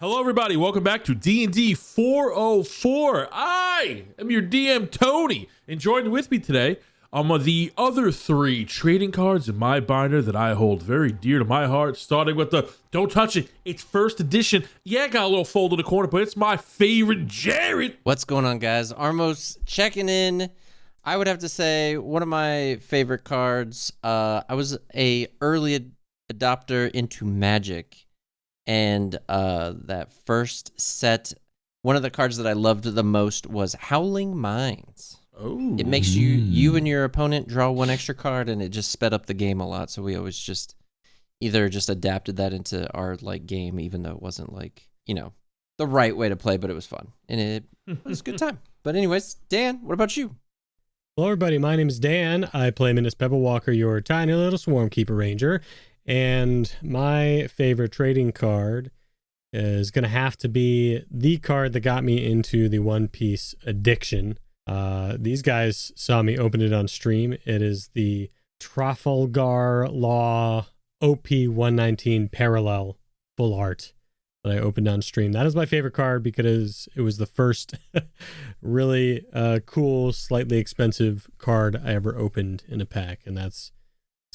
Hello, everybody. Welcome back to DND404. I am your DM, Tony, and joined with me today are the other three trading cards in my binder that I hold very dear to my heart, starting with the, don't touch it, it's first edition. Yeah, got a little fold in the corner, but it's my favorite, Jared. What's going on, guys? Armos checking in. I would have to say one of my favorite cards. I was a early adopter into Magic. And that first set, one of the cards that I loved the most was Howling Minds. Oh, it makes you and your opponent draw one extra card, and it just sped up the game a lot. So we always just either just adapted that into our game, even though it wasn't the right way to play, but it was fun and it was a good time. But anyways, Dan, what about you? Hello, everybody. My name is Dan. I play Minnis PebbleWalker, your tiny little Swarmkeeper Ranger. And my favorite trading card is going to have to be the card that got me into the One Piece addiction. These guys saw me open it on stream. It is the Trafalgar Law OP 119 Parallel Full Art that I opened on stream. That is my favorite card because it was the first really cool, slightly expensive card I ever opened in a pack. And it's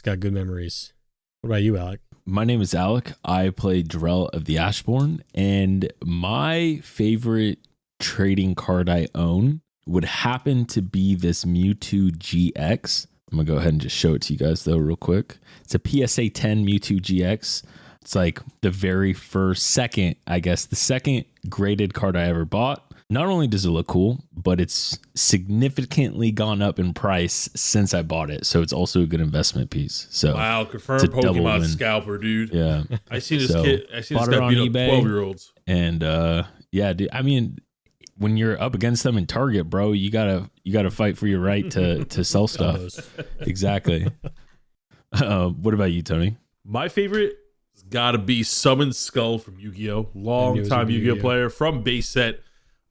got good memories. What about you, Alec? My name is Alec. I play Drell of the Ashborn, and my favorite trading card I own would happen to be this Mewtwo GX. I'm going to go ahead and just show it to you guys, though, real quick. It's a PSA 10 Mewtwo GX. It's like the very the second graded card I ever bought. Not only does it look cool, but it's significantly gone up in price since I bought it. So it's also a good investment piece. So wow, confirmed Pokemon scalper, dude. Yeah. I seen this kid. I seen this guy beat up 12-year-olds. And yeah, dude. I mean, when you're up against them in Target, bro, you gotta fight for your right to sell stuff. Exactly. What about you, Tony? My favorite has got to be Summon Skull from Yu-Gi-Oh. Long time Yu-Gi-Oh player from base set.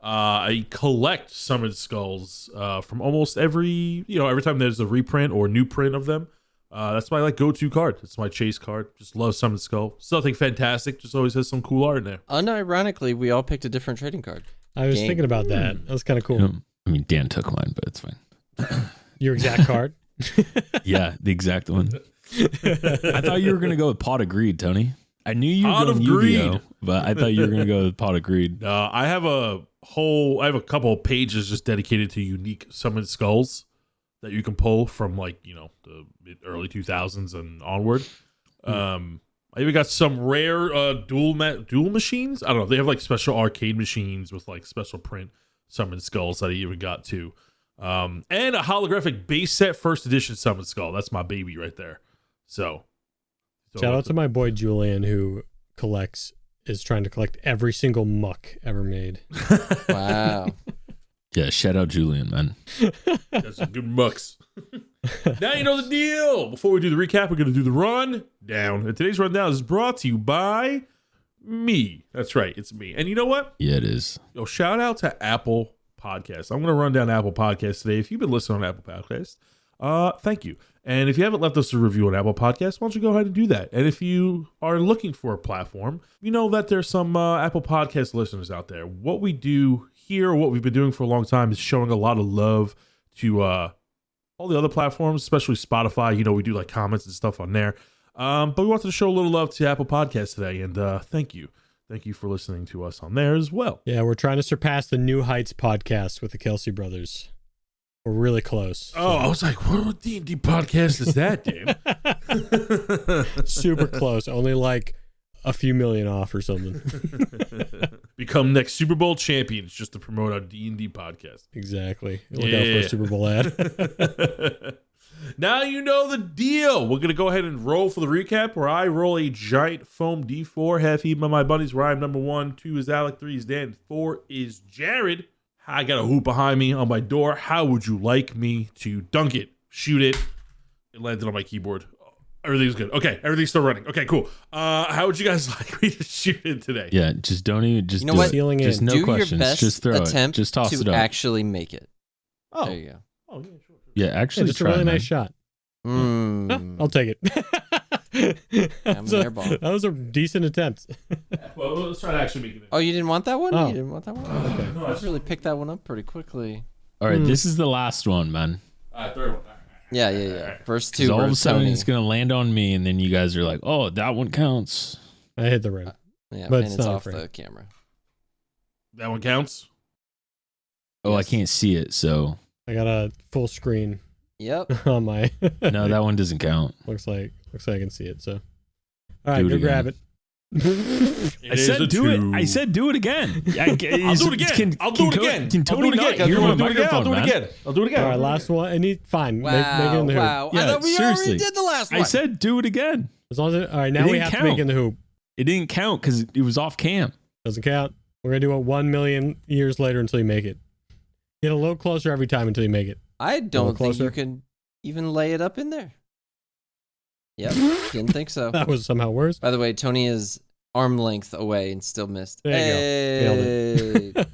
I collect Summoned Skulls from almost every time there's a reprint or new print of them. That's my go-to card. It's my chase card. Just love Summoned Skull. It's nothing fantastic. Just always has some cool art in there. Unironically, we all picked a different trading card. I was thinking about that. That was kind of cool. I mean, Dan took mine, but it's fine. Your exact card? Yeah, the exact one. I thought you were going to go with Pot of Greed, Tony. I knew you were going Yu-Gi-Oh, but I thought you were going to go with Pot of Greed. I have a couple of pages just dedicated to unique Summoned Skulls that you can pull from the early 2000s and onward. I even got some rare dual machines. I don't know. They have special arcade machines with special print Summoned Skulls that I even got too. And a holographic base set first edition Summoned Skull. That's my baby right there. So shout out to my boy Julian, who is trying to collect every single muck ever made. Wow. Yeah, shout out Julian, man. That's some good mucks. Now you know the deal. Before we do the recap, we're going to do the rundown. And today's rundown is brought to you by me. That's right, it's me. And you know what? Yeah, it is. Yo, shout out to Apple Podcasts. I'm going to run down Apple Podcasts today. If you've been listening on Apple Podcasts, thank you. And if you haven't left us a review on Apple Podcasts, why don't you go ahead and do that? And if you are looking for a platform, you know that there's some Apple Podcast listeners out there. What we do here, what we've been doing for a long time, is showing a lot of love to all the other platforms, especially Spotify. We do comments and stuff on there. But we wanted to show a little love to Apple Podcasts today, and thank you. Thank you for listening to us on there as well. Yeah, we're trying to surpass the New Heights podcast with the Kelsey brothers. We're really close. Oh, I was like, what D&D podcast is that, Dan? Super close. Only a few million off or something. Become next Super Bowl champions just to promote our D&D podcast. Exactly. Look out for a Super Bowl ad. Now you know the deal. We're going to go ahead and roll for the recap, where I roll a giant foam D4, half even by my buddies, where I'm number 1, 2 is Alec, 3 is Dan, 4 is Jared. I got a hoop behind me on my door. How would you like me to dunk it? Shoot it. It landed on my keyboard. Everything's good. Okay, everything's still running. Okay, cool. How would you guys like me to shoot it today? Yeah, just don't even. Just you know what? Just no do questions. Your best just throw attempt it. Just toss it up. Actually make it. Oh, there you go. Oh, yeah, sure. Yeah, actually, just a really nice shot. Mm. Oh, I'll take it. I'm an airball. That was a decent attempt. Well, let's try to actually make it. Oh, you didn't want that one? Oh. You didn't want that one? Okay. No, I really picked that one up pretty quickly. All right, this is the last one, man. Third one. Yeah. First 2 Because all were of a sudden Tony. it's gonna land on me, and then you guys are like, "Oh, that one counts." I hit the rim. Yeah, but and it's it's not a off frame. the camera. That one counts. Oh, Yes. I can't see it, so I got a full screen Yep. on my. no, that one doesn't count. looks like I can see it. So, all right, Do it go again. grab it. I said do it. I said do it again. I'll do it again. I'll do it again. Can Tony not hear I'll my do it again. I'll microphone, do it man? again. I'll do it again. All right, last one. And fine. Wow. Make it in the hoop. Wow. Yeah, I thought we seriously. already did the last one. I said do it again. As long as all right, now It we didn't have to make it in count. the hoop. It didn't count because it was off cam. Doesn't count. We're gonna do it 1 million years later until you make it. Get a little closer every time until you make it. I don't think closer? you can even lay it up in there. Yep. Didn't think so. That was somehow worse. By the way, Tony is arm length away and still missed. There you Hey. You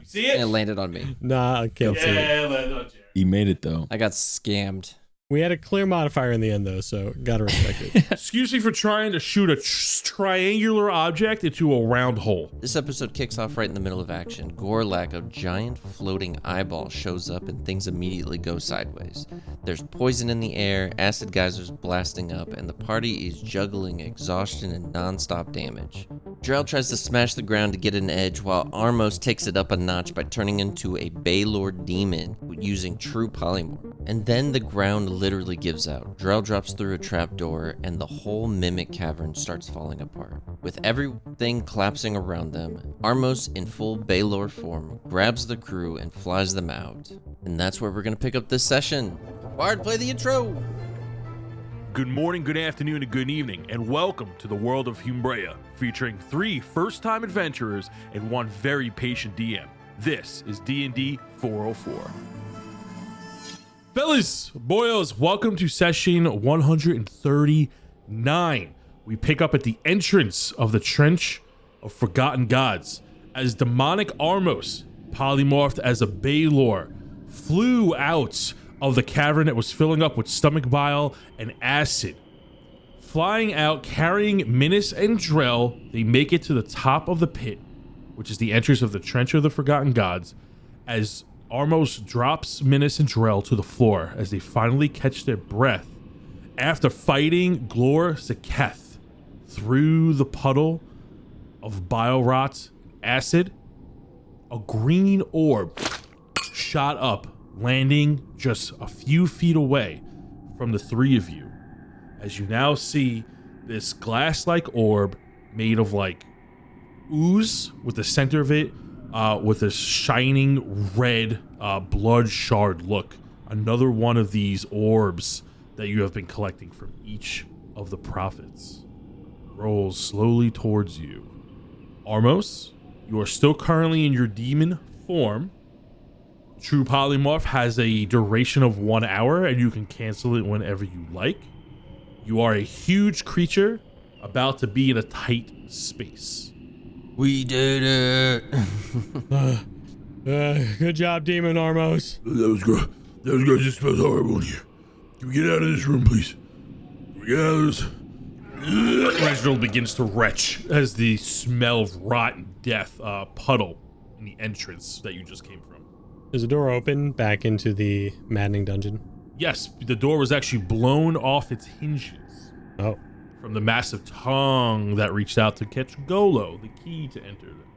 see it? And it landed on me. Nah, I can't see it. Yeah, let it. He made it though. I got scammed. We had a clear modifier in the end though, so gotta respect it. Excuse me for trying to shoot a triangular object into a round hole. This episode kicks off right in the middle of action. Gorlak, a giant floating eyeball, shows up and things immediately go sideways. There's poison in the air, acid geysers blasting up, and the party is juggling exhaustion and non-stop damage. Drell tries to smash the ground to get an edge, while Armos takes it up a notch by turning into a Baylord demon using true polymorph. And then the ground literally gives out. Drell drops through a trapdoor, and the whole mimic cavern starts falling apart. With everything collapsing around them, Armos, in full Baylor form, grabs the crew and flies them out. And that's where we're gonna pick up this session. Bard, play the intro! Good morning, good afternoon, and good evening, and welcome to the world of Humbrea, featuring 3 first-time adventurers and 1 very patient DM. This is DND404. Fellas, boyos, welcome to session 139. We pick up at the entrance of the Trench of Forgotten Gods, as demonic Armos, polymorphed as a Baylor, flew out of the cavern that was filling up with stomach bile and acid. Flying out, carrying Minnis and Drell, they make it to the top of the pit, which is the entrance of the Trench of the Forgotten Gods, as Armos drops Minnis and Drell to the floor as they finally catch their breath after fighting Glor Seketh through the puddle of bile rot acid. A green orb shot up, landing just a few feet away from the 3 of you, as you now see this glass-like orb made of like ooze, with the center of it with a shining red bloodshard look. Another one of these orbs that you have been collecting from each of the prophets rolls slowly towards you. Armos, you are still currently in your demon form. True Polymorph has a duration of 1 hour, and you can cancel it whenever you like. You are a huge creature about to be in a tight space. We did it! Good job, Demon Armos. That was good. That was good. Just smells horrible in here. Can we get out of this room, please? Can we get out of this? Reginald begins to retch as the smell of rot and death puddle in the entrance that you just came from. Is the door open back into the maddening dungeon? Yes, the door was actually blown off its hinges Oh. from the massive tongue that reached out to catch Golo, the key to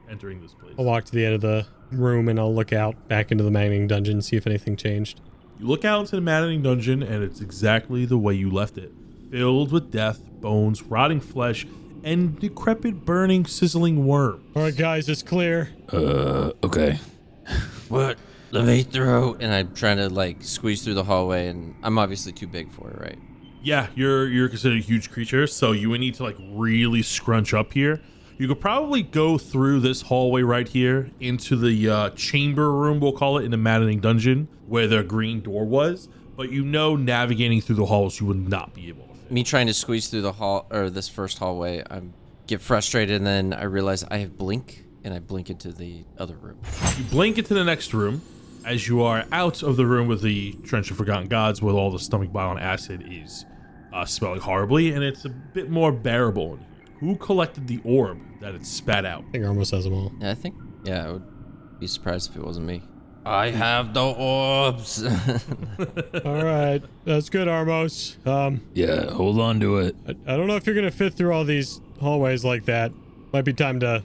entering this place. I'll walk to the end of the room and I'll look out back into the maddening dungeon, see if anything changed. You look out into the maddening dungeon, and it's exactly the way you left it. Filled with death, bones, rotting flesh, and decrepit, burning, sizzling worms. All right, guys, it's clear. Okay. What? Let me through. And I'm trying to like squeeze through the hallway, and I'm obviously too big for it, right? Yeah, you're considered a huge creature, so you would need to like really scrunch up here. You could probably go through this hallway right here into the chamber room, we'll call it, in the maddening dungeon where the green door was. But you know, navigating through the halls, you would not be able to fit. Me trying to squeeze through the hall or this first hallway, I get frustrated, and then I realize I have blink, and I blink into the other room. You blink into the next room as you are out of the room with the Trench of Forgotten Gods, where all the stomach bile and acid is smelling horribly, and it's a bit more bearable in here. Who collected the orb that it spat out? I think Armos has them all. Yeah, I would be surprised if it wasn't me. I have the orbs. All right, that's good, Armos. Yeah, hold on to it. I don't know if you're gonna fit through all these hallways like that. Might be time to,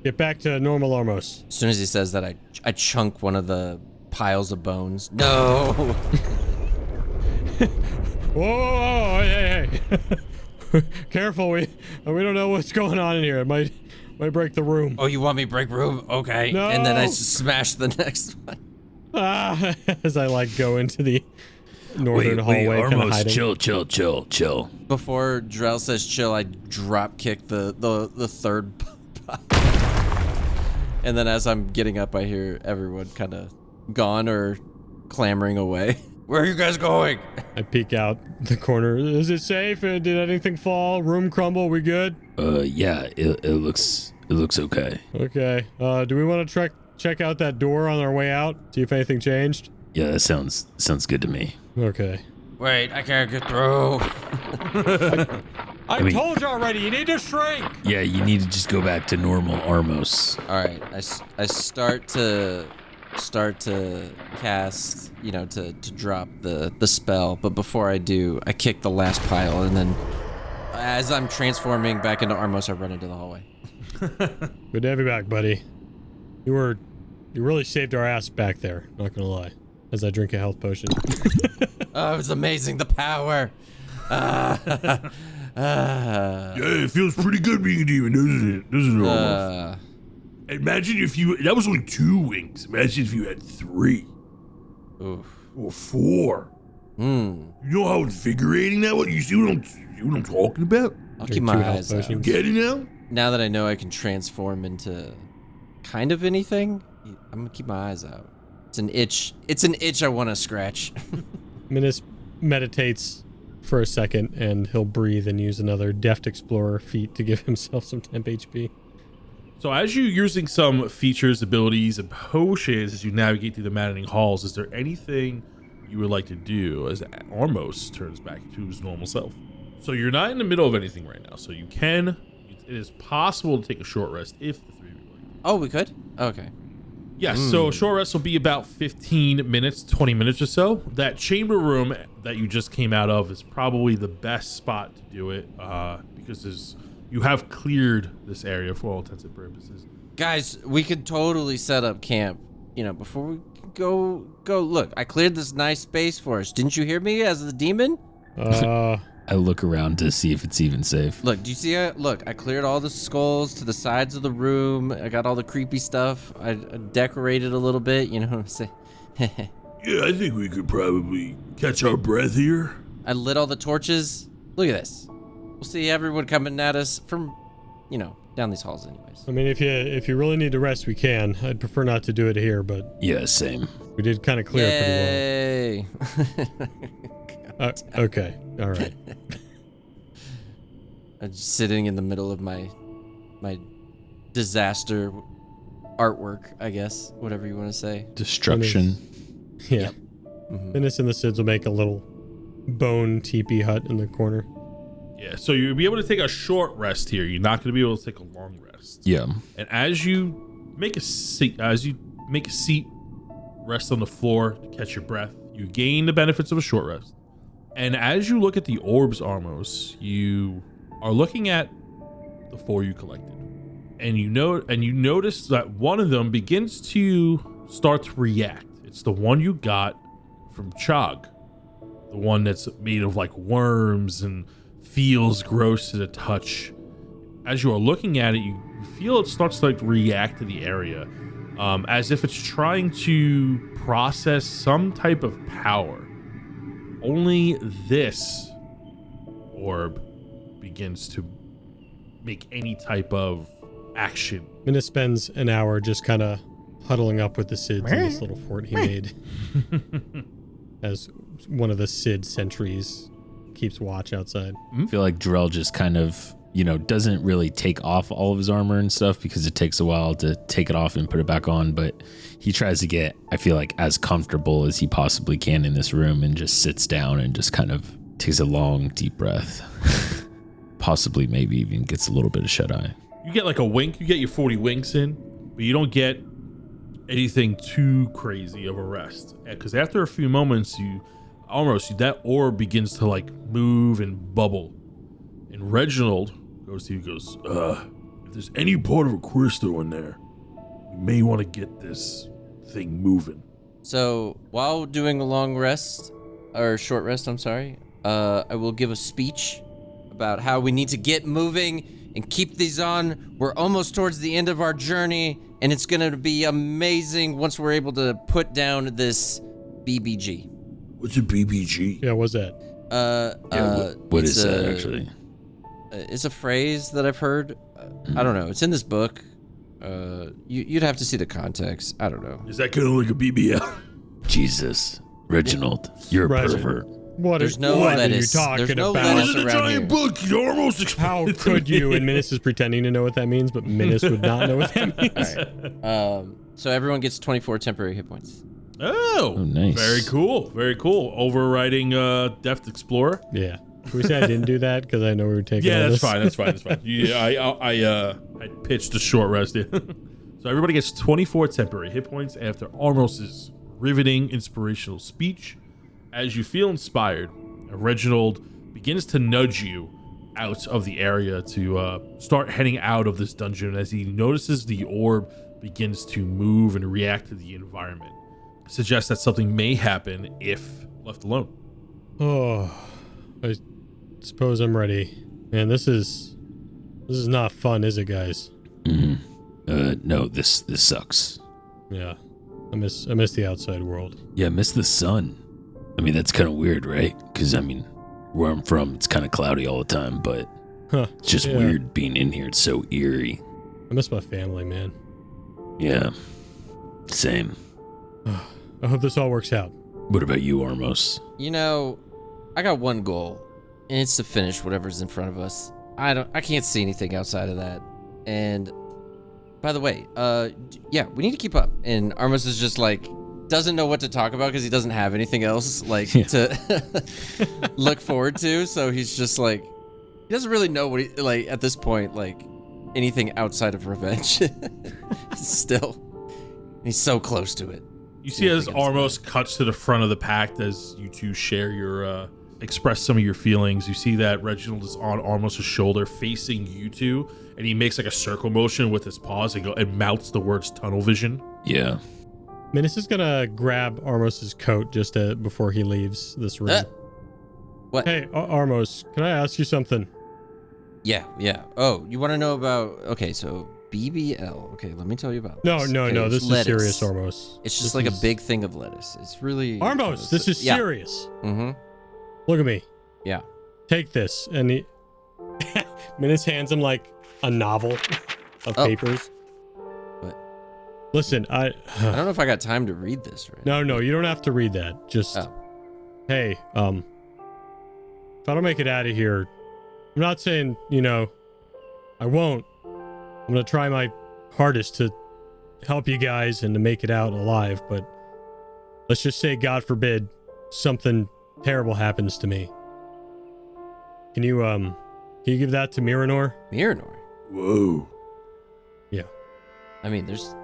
get back to normal Armos. As soon as he says that, I chunk one of the piles of bones. No. Whoa, hey. Careful, we don't know what's going on in here. It might break the room. Oh, you want me to break room? Okay. No. And then I smash the next one. As I go into the northern hallway, kind of hiding. Chill. Before Drell says chill, I drop kick the third pile. And then as I'm getting up, I hear everyone kind of gone or clamoring away. Where are you guys going? I peek out the corner. Is it safe? Did anything fall? Room crumble? We good? Yeah, it looks okay. Okay. Do we want to check out that door on our way out? See if anything changed? Yeah, that sounds good to me. Okay. Wait, I can't get through. I told you already, you need to shrink. Yeah, you need to just go back to normal Armos. All right, I start to cast, to drop the spell, but before I do, I kick the last pile, and then as I'm transforming back into Armos, I run into the hallway. Good to have you back, buddy. You really saved our ass back there, not gonna lie. As I drink a health potion. Oh, it was amazing, the power. Yeah, it feels pretty good being a demon, doesn't it? Almost. Imagine if that was only 2 wings. Imagine if you had 3. Oof. Or 4. You know how invigorating that was? You see what I'm talking about? I'll keep my eyes out. You get it now? Now that I know I can transform into kind of anything, I'm gonna keep my eyes out. It's an itch I want to scratch. Minnis meditates for a second, and he'll breathe and use another Deft Explorer feat to give himself some temp HP. So as you're using some features, abilities, and potions as you navigate through the maddening halls, is there anything you would like to do as Armos turns back to his normal self? So you're not in the middle of anything right now, so it is possible to take a short rest if the 3 of you like. Oh, we could? Okay. Yes, so a short rest will be about 15 minutes, 20 minutes or so. That chamber room that you just came out of is probably the best spot to do it because you have cleared this area for all intents and purposes. Guys, we could totally set up camp, before we go. Look, I cleared this nice space for us. Didn't you hear me as the demon? I look around to see if it's even safe. Look, do you see it? Look, I cleared all the skulls to the sides of the room. I got all the creepy stuff. I decorated a little bit, you know what I'm saying? Yeah, I think we could probably catch our breath here. I lit all the torches. Look at this. We'll see everyone coming at us from, down these halls anyways. I mean, if you really need to rest, we can. I'd prefer not to do it here, but... Yeah, same. We did kind of clear it pretty well. Okay, all right. I'm just sitting in the middle of my disaster artwork, I guess, whatever you want to say. Destruction. Yeah. Yep. Mm-hmm. Minnis and the Sids will make a little bone teepee hut in the corner. Yeah, so you'll be able to take a short rest here. You're not going to be able to take a long rest. Yeah. And as you make a seat, rest on the floor to catch your breath, you gain the benefits of a short rest. And as you look at the orbs, Armos, you are looking at the 4 you collected, and you notice that one of them begins to start to react. It's the one you got from Chog, the one that's made of like worms and feels gross to the touch. As you are looking at it, you feel it starts to like react to the area, as if it's trying to process some type of power. Only this orb begins to make any type of action. Minnis spends an hour just kind of huddling up with the Sids in this little fort he made. As one of the Sid sentries keeps watch outside. I feel like Drell just kind of, doesn't really take off all of his armor and stuff because it takes a while to take it off and put it back on, but he tries to get, I feel like, as comfortable as he possibly can in this room and just sits down and just kind of Takes a long, deep breath. Possibly, maybe even gets a little bit of shut-eye. You get like a wink. You get your 40 winks in, but you don't get anything too crazy of a rest. Because after a few moments, that orb begins to like move and bubble. And Reginald goes to you, goes, if there's any part of a crystal in there, you may want to get this thing moving. So while doing a long rest, or short rest, I'm sorry, I will give a speech about how we need to get moving and keep these on. We're almost towards the end of our journey, and it's going to be amazing once we're able to put down this BBG. What's a BBG? Yeah, what's that? What is that, actually? It's a phrase that I've heard. I don't know. It's in this book. You'd have to see the context. I don't know. Is that kind of like a BBL? Jesus. Reginald, you're a pervert. There's no lettuce. There's no lettuce around here. Book. You almost How explained it to could me. you? And Minnis is pretending to know what that means, but Minnis would not know what that means. All right. So everyone gets 24 temporary hit points. Oh, nice. Very cool. Very cool. Overriding Deft Explorer. Yeah. Can we say I didn't do that because I know we were taking. Yeah, all that's this? fine. That's fine. That's fine. I pitched a short rest. Yeah. So everybody gets 24 temporary hit points after Armos' riveting inspirational speech. As you feel inspired, Reginald begins to nudge you out of the area to start heading out of this dungeon as he notices the orb begins to move and react to the environment. Suggests that something may happen if left alone. Oh, I suppose I'm ready. Man, this is not fun, is it, guys? No, this sucks. Yeah, I miss the outside world. Yeah, I miss the sun. I mean, that's kind of weird, right? Because, I mean, where I'm from, it's kind of cloudy all the time, but it's just weird being in here. It's so eerie. I miss my family, man. Yeah, same. I hope this all works out. What about you, Armos? You know, I got one goal, and it's to finish whatever's in front of us. I can't see anything outside of that. And by the way, yeah, we need to keep up. And Armos is just like doesn't know what to talk about because he doesn't have anything else like to look forward to. So he's just like he doesn't really know what he like at this point, like anything outside of revenge. Still, he's so close to it. You see as Armos cuts to the front of the pack as you two share your express some of your feelings. You see that Reginald is on Armos' shoulder facing you two, and he makes like a circle motion with his paws and mouths the words tunnel vision. Yeah. Minnis is gonna grab Armos' coat just before he leaves this room. What? Hey, Armos, can I ask you something? Yeah. Oh, you want to know about? Okay, so BBL. Okay, let me tell you about No, this. no, Okay, no. it's This is serious, Armos. It's just like a big thing of lettuce. It's really Armos, this is serious. Mm-hmm. Look at me. Yeah. Take this, and he Minnis hands him like a novel of papers. What? Listen, I don't know if I got time to read this. Right? No, you don't have to read that. Just hey, if I don't make it out of here, I'm not saying, I won't. I'm gonna try my hardest to help you guys and to make it out alive, but let's just say, God forbid, something terrible happens to me. Can you give that to Miranor? Miranor? Whoa. Yeah. I mean, there's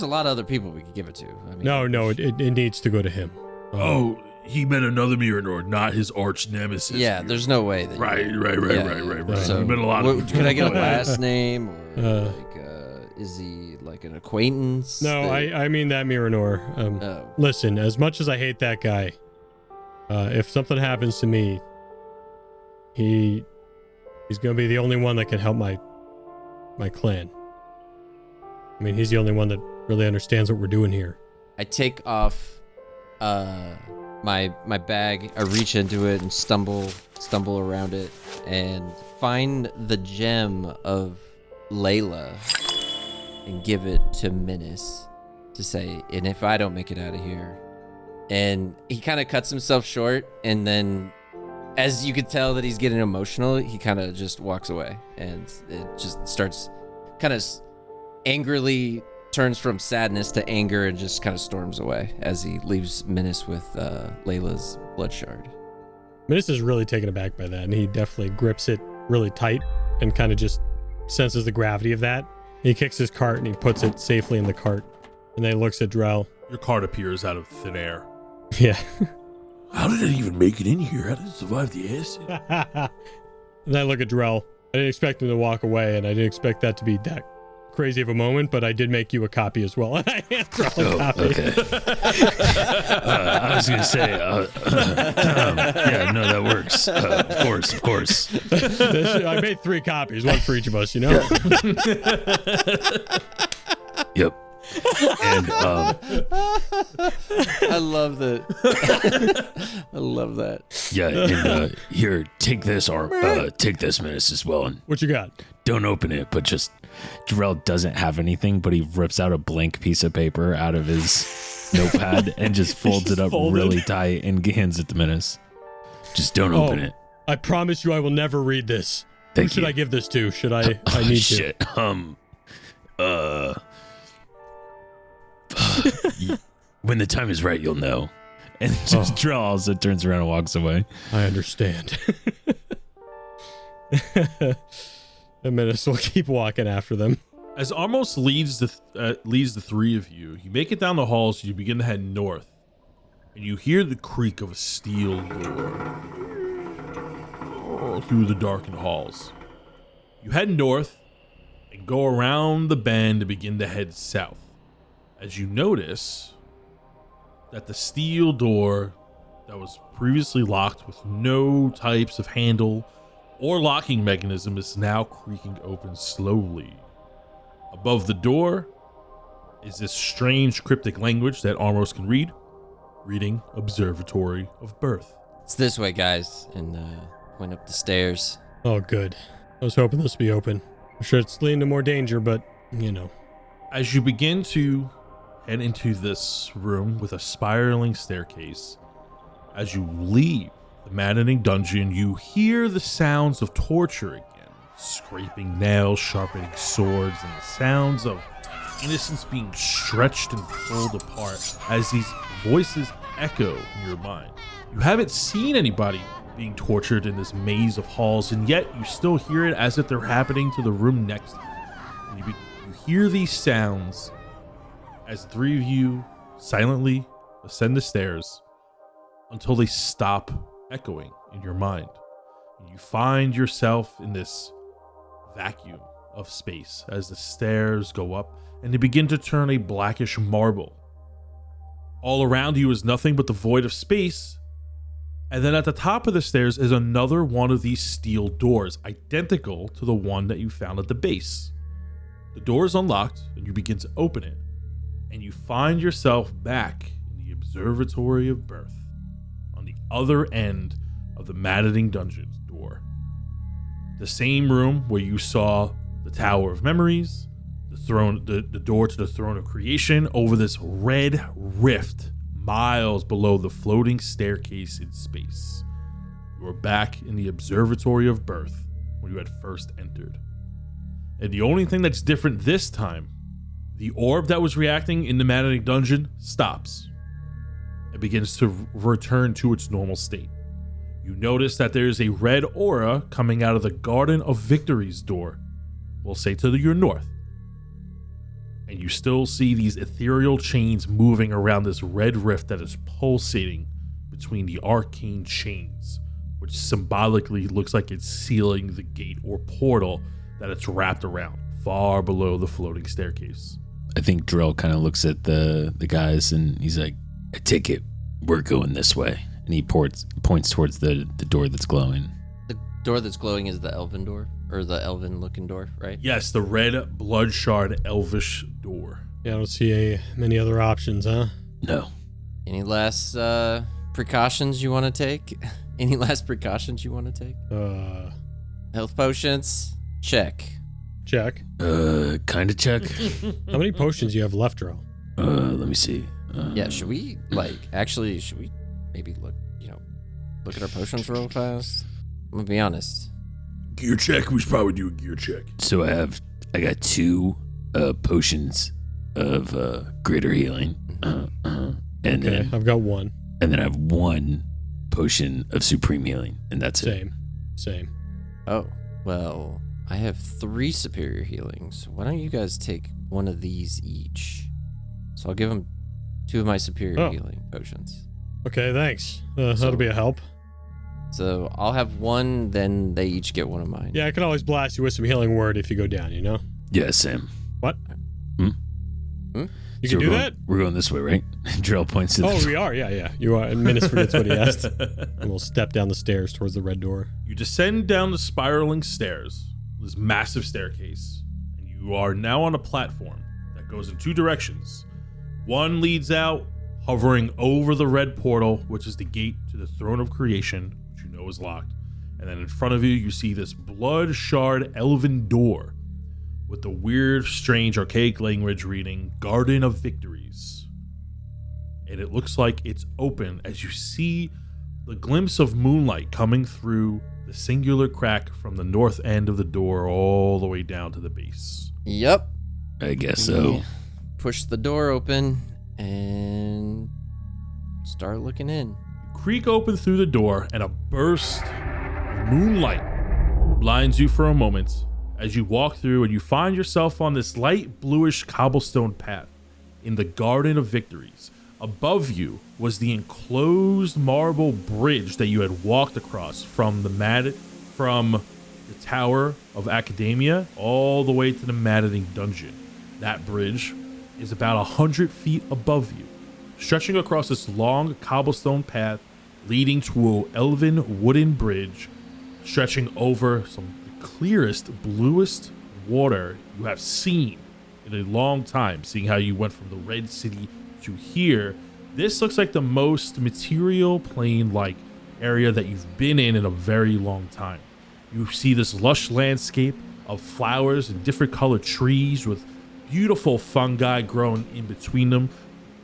a lot of other people we could give it to. I mean, No, it needs to go to him. Oh, he meant another Miranor, not his arch nemesis. Yeah, there's no way that. Right. So, He meant a lot of can I get a last name or is he like an acquaintance? No, I mean that Miranor. Listen, as much as I hate that guy, if something happens to me, he's gonna be the only one that can help my clan. I mean, he's the only one that really understands what we're doing here. I take off my bag. I reach into it and stumble around it and find the gem of Layla and give it to Minnis to say, and if I don't make it out of here. And he kind of cuts himself short, and then as you could tell that he's getting emotional, he kind of just walks away, and it just starts kind of angrily turns from sadness to anger and just kind of storms away as he leaves Minnis with Layla's blood shard. Minnis is really taken aback by that, and he definitely grips it really tight and kind of just senses the gravity of that. He kicks his cart and he puts it safely in the cart, and then he looks at Drell. Your cart appears out of thin air. Yeah. How did it even make it in here? How did it survive the acid? And I look at Drell. I didn't expect him to walk away, and I didn't expect that to be that crazy of a moment, but I did make you a copy as well. And I hand Drell a copy. Okay. I was going to say, yeah, no, that works. Of course. I made 3 copies, one for each of us, you know? Yep. And I love that. I love that. yeah, and here, take this, take this, Minnis, as well, and What you got? don't open it, but just Drell doesn't have anything, but he rips out a blank piece of paper out of his notepad and just folds it up really tight and hands it to Minnis. Just don't open it. I promise you I will never read this. Thank Who should you. I give this to? Should I need Shit. When the time is right, you'll know. And just Drell also turns around and walks away. to? I understand. And Minnis will keep walking after them. As Armos leads the 3 of you, you make it down the halls. You begin to head north, and you hear the creak of a steel door through the darkened halls. You head north and go around the bend to begin to head south. As you notice that the steel door that was previously locked with no types of handle or locking mechanism is now creaking open slowly. Above the door is this strange cryptic language that Armos can read, reading Observatory of Birth. It's this way, guys, and went up the stairs. Oh, good. I was hoping this would be open. I'm sure it's leading to more danger, but, you know. As you begin to head into this room with a spiraling staircase, as you leave the maddening dungeon, you hear the sounds of torture again. Scraping nails, sharpening swords, and the sounds of innocence being stretched and pulled apart as these voices echo in your mind. You haven't seen anybody being tortured in this maze of halls, and yet you still hear it as if they're happening to the room next to you. You hear these sounds as the 3 of you silently ascend the stairs until they stop echoing in your mind. And you find yourself in this vacuum of space as the stairs go up and they begin to turn a blackish marble. All around you is nothing but the void of space. And then at the top of the stairs is another one of these steel doors, identical to the one that you found at the base. The door is unlocked and you begin to open it, and you find yourself back in the Observatory of Birth, on the other end of the maddening dungeon's door. The same room where you saw the Tower of Memories, the throne, the door to the Throne of Creation, over this red rift miles below the floating staircase in space. You are back in the Observatory of Birth where you had first entered. And the only thing that's different this time, the orb that was reacting in the maddening dungeon stops. It begins to return to its normal state. You notice that there is a red aura coming out of the Garden of Victories door, we'll say to your north. And you still see these ethereal chains moving around this red rift that is pulsating between the arcane chains, which symbolically looks like it's sealing the gate or portal that it's wrapped around, far below the floating staircase. I think Drell kind of looks at the guys and he's like, I take it, we're going this way. And he points towards the door that's glowing. The door that's glowing is the elven door, or the elven looking door, right? Yes, the red bloodshard elvish door. Yeah, I don't see many other options, huh? No. Any last precautions you want to take? Any last precautions you want to take? Health potions? Check. Check. Kind of check. How many potions do you have left, Drell? Let me see. Yeah, should we maybe look at our potions real fast? I'm gonna be honest. Gear check? We should probably do a gear check. So I got 2 potions of greater healing. And Okay, then I've got 1. and then I have 1 potion of supreme healing, and that's it. Same. Oh, well, I have 3 superior healings. Why don't you guys take one of these each? So I'll give them 2 of my superior healing potions. Okay, thanks. That'll be a help. So I'll have 1, then they each get 1 of mine. Yeah, I can always blast you with some healing word if you go down, you know? Yeah, Sam. What? You So can do that? We're going this way, right? Drell points to the Oh, we are. Yeah. You are. And Minnis forgets what he asked. And we'll step down the stairs towards the red door. You descend down the spiraling stairs, this massive staircase, and you are now on a platform that goes in 2 directions. One leads out, hovering over the red portal, which is the gate to the throne of creation, which you know is locked. And then in front of you, you see this bloodshard elven door with the weird, strange, archaic language reading Garden of Victories. And it looks like it's open as you see the glimpse of moonlight coming through the singular crack from the north end of the door all the way down to the base. Yep. I guess so. Push the door open and start looking in. You creak open through the door and a burst of moonlight blinds you for a moment as you walk through, and you find yourself on this light bluish cobblestone path in the Garden of Victories. Above you was the enclosed marble bridge that you had walked across from the Tower of Academia all the way to the Maddening Dungeon. That bridge is about 100 feet above you, stretching across this long cobblestone path leading to an elven wooden bridge stretching over some clearest, bluest water you have seen in a long time, seeing how you went from the Red City to here. This looks like the most material plain-like area that you've been in a very long time. You see this lush landscape of flowers and different colored trees with beautiful fungi growing in between them,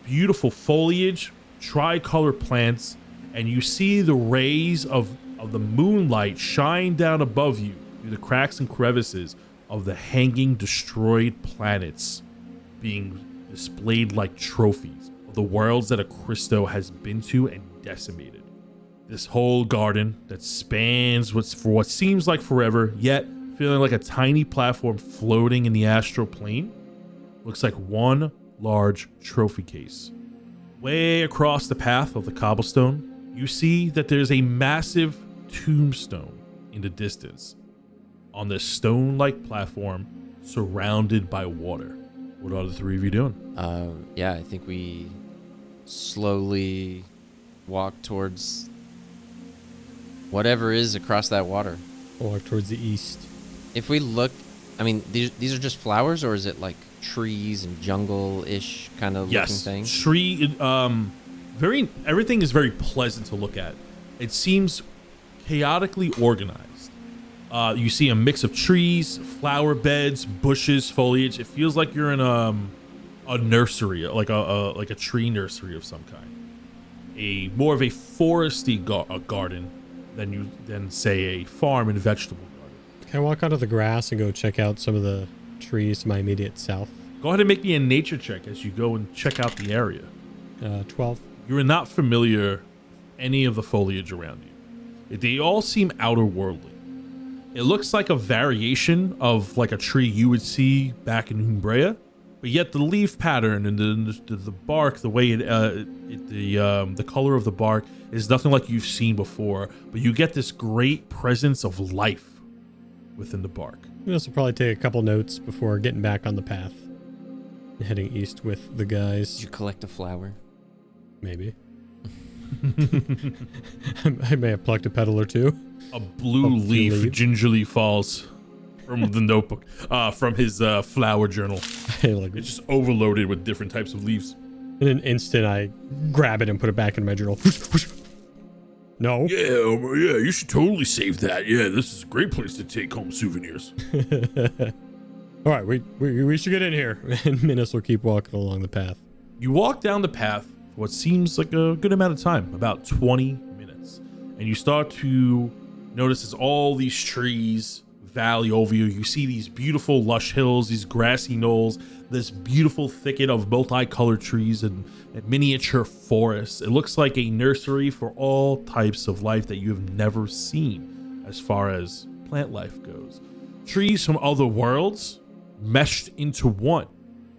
beautiful foliage, tricolor plants, and you see the rays of the moonlight shine down above you through the cracks and crevices of the hanging destroyed planets being displayed like trophies of the worlds that Acristo has been to and decimated. This whole garden that spans for what seems like forever, yet feeling like a tiny platform floating in the astral plane, looks like one large trophy case. Way across the path of the cobblestone, you see that there's a massive tombstone in the distance on this stone-like platform surrounded by water. What are the 3 of you doing? Yeah, I think we slowly walk towards whatever is across that water. Or towards the east. If we look, I mean, these are just flowers, or is it like trees and jungle-ish kind of looking thing? Yes, tree. Everything is very pleasant to look at. It seems chaotically organized. You see a mix of trees, flower beds, bushes, foliage. It feels like you're in a nursery, like a tree nursery of some kind. More of a foresty garden than say a farm and vegetable garden. Can I walk onto the grass and go check out some of the trees to my immediate south? Go ahead and make me a nature check as you go and check out the area. 12. You are not familiar with any of the foliage around you. They all seem outer-worldly. It looks like a variation of like a tree you would see back in Umbrea, but yet the leaf pattern and the bark, the way the color of the bark is nothing like you've seen before. But you get this great presence of life within the bark. This will probably take a couple notes before getting back on the path, heading east with the guys. Did you collect a flower? Maybe. I may have plucked a petal or 2. A blue leaf gingerly falls from the notebook, from his flower journal. It's just overloaded with different types of leaves. In an instant, I grab it and put it back in my journal. No. Yeah, you should totally save that. Yeah, this is a great place to take home souvenirs. All right, we should get in here. And Minnis will keep walking along the path. You walk down the path for what seems like a good amount of time, about 20 minutes. And you start to notice as all these trees, valley over you. You see these beautiful lush hills, these grassy knolls, this beautiful thicket of multicolored trees and miniature forests. It looks like a nursery for all types of life that you have never seen as far as plant life goes. Trees from other worlds meshed into one.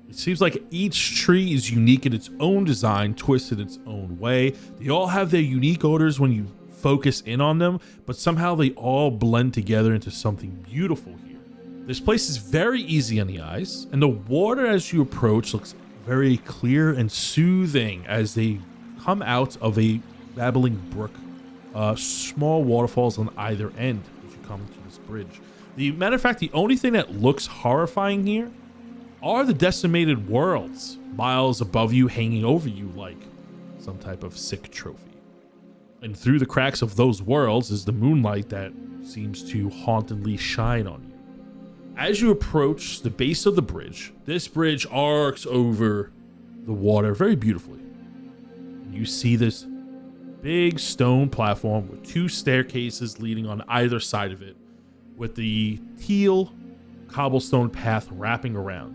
It seems like each tree is unique in its own design, twisted its own way. They all have their unique odors when you focus in on them, but somehow they all blend together into something beautiful here. This place is very easy on the eyes, and the water as you approach looks very clear and soothing as they come out of a babbling brook. Small waterfalls on either end as you come to this bridge. The matter of fact, the only thing that looks horrifying here are the decimated worlds miles above you, hanging over you like some type of sick trophy. And through the cracks of those worlds is the moonlight that seems to hauntingly shine on you. As you approach the base of the bridge, this bridge arcs over the water very beautifully. You see this big stone platform with 2 staircases leading on either side of it, with the teal cobblestone path wrapping around.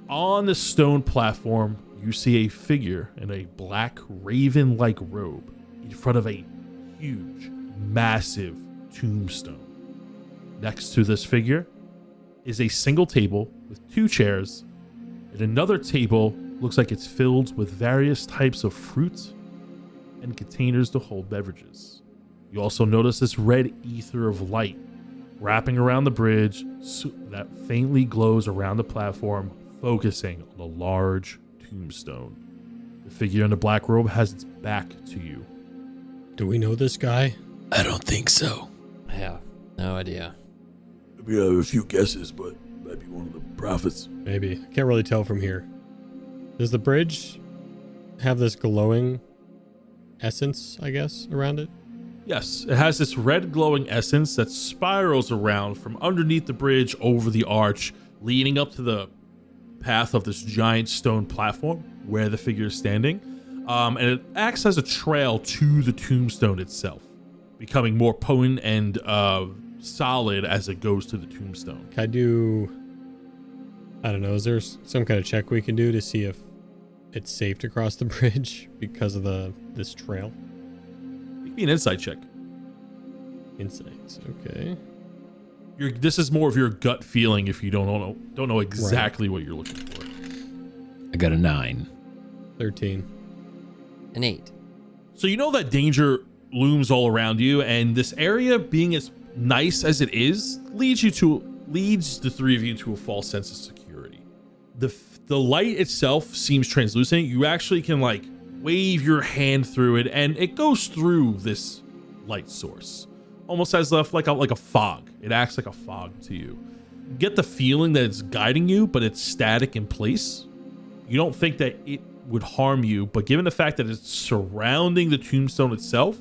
On the stone platform, you see a figure in a black raven-like robe in front of a huge, massive tombstone. Next to this figure is a single table with 2 chairs, and another table looks like it's filled with various types of fruits and containers to hold beverages. You also notice this red ether of light wrapping around the bridge that faintly glows around the platform, focusing on the large tombstone. The figure in the black robe has its back to you. Do we know this guy? I don't think so. Yeah, no idea. We have a few guesses, but might be one of the prophets. Maybe. I can't really tell from here. Does the bridge have this glowing essence, I guess, around it? Yes, it has this red glowing essence that spirals around from underneath the bridge over the arch, leading up to the path of this giant stone platform where the figure is standing. And it acts as a trail to the tombstone itself, becoming more potent and solid as it goes to the tombstone. Can I do... I don't know, is there some kind of check we can do to see if it's safe to cross the bridge because of this trail? Give me an insight check. Insights, okay. This is more of your gut feeling if you don't know exactly what you're looking for. I got a 9. 13. An 8. So you know that danger looms all around you, and this area, being as nice as it is, leads the 3 of you to a false sense of security. The light itself seems translucent. You actually can like wave your hand through it, and it goes through this light source, almost as if like a fog. It acts like a fog to you. You get the feeling that it's guiding you, but it's static in place. You don't think that it would harm you, but given the fact that it's surrounding the tombstone itself,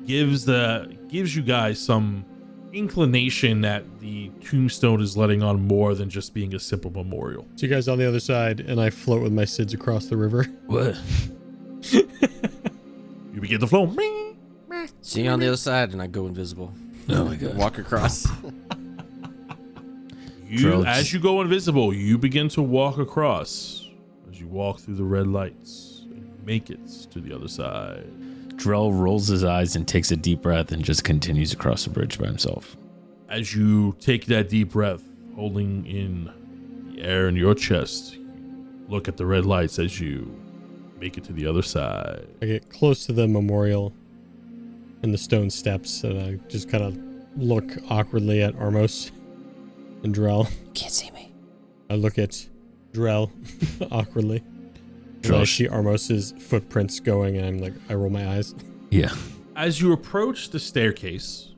gives you guys some inclination that the tombstone is letting on more than just being a simple memorial. So you guys on the other side, and I float with my SIDS across the river. What? You begin to flow. See you on the other side, and I go invisible. Oh my god. Walk across. As you go invisible, you begin to walk across. As you walk through the red lights, and you make it to the other side. Drell rolls his eyes and takes a deep breath and just continues across the bridge by himself. As you take that deep breath, holding in the air in your chest, you look at the red lights as you make it to the other side. I get close to the memorial and the stone steps, and I just kind of look awkwardly at Armos and Drell. Can't see me. I look at Drell awkwardly. And I see Armos's footprints going, and I roll my eyes. Yeah. As you approach the staircase,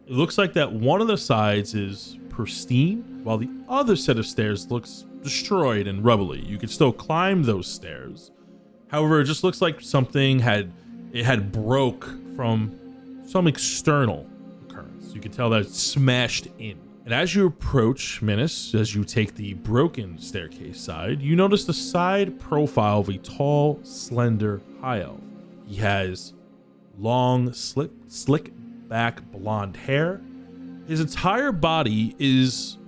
it looks like that one of the sides is pristine, while the other set of stairs looks destroyed and rubbly. You can still climb those stairs. However, it just looks like something had broke from some external occurrence. You can tell that it's smashed in. And as you approach Minnis, as you take the broken staircase side, you notice the side profile of a tall, slender high elf. He has long, slick back blonde hair, His entire body is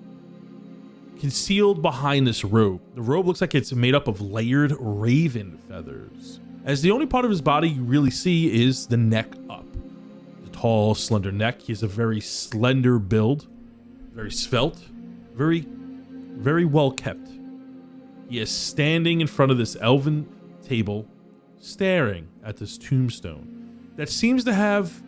concealed behind this robe. The robe looks like it's made up of layered raven feathers, as the only part of his body you really see is the neck up. The tall, slender neck. He has a very slender build, very svelte, very well kept. He is standing in front of this elven table, staring at this tombstone that seems to have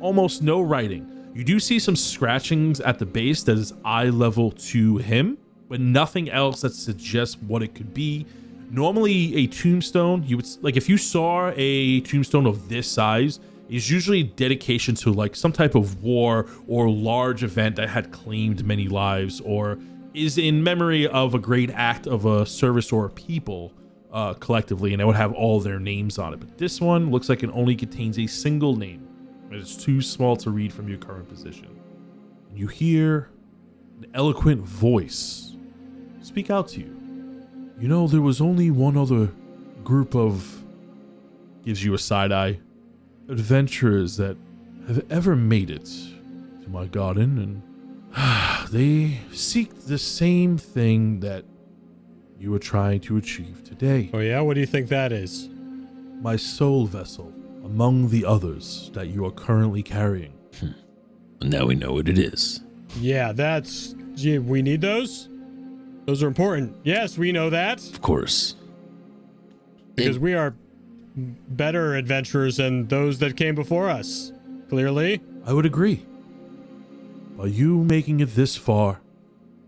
almost no writing. You do see some scratchings at the base that is eye level to him, but nothing else that suggests what it could be. Normally a tombstone, you would like, if you saw a tombstone of this size, is usually dedication to like some type of war or large event that had claimed many lives, or is in memory of a great act of a service or a people collectively, and it would have all their names on it. But this one looks like it only contains a single name, and it's too small to read from your current position. And you hear an eloquent voice speak out to you. You know, there was only one other group of, gives you a side eye, adventurers that have ever made it to my garden, and they seek the same thing that you are trying to achieve today. Oh yeah? What do you think that is? My soul vessel, among the others that you are currently carrying. Now we know what it is. Yeah, we need those? Those are important. Yes, we know that. Of course. Because we are better adventurers than those that came before us, clearly. I would agree. By you making it this far,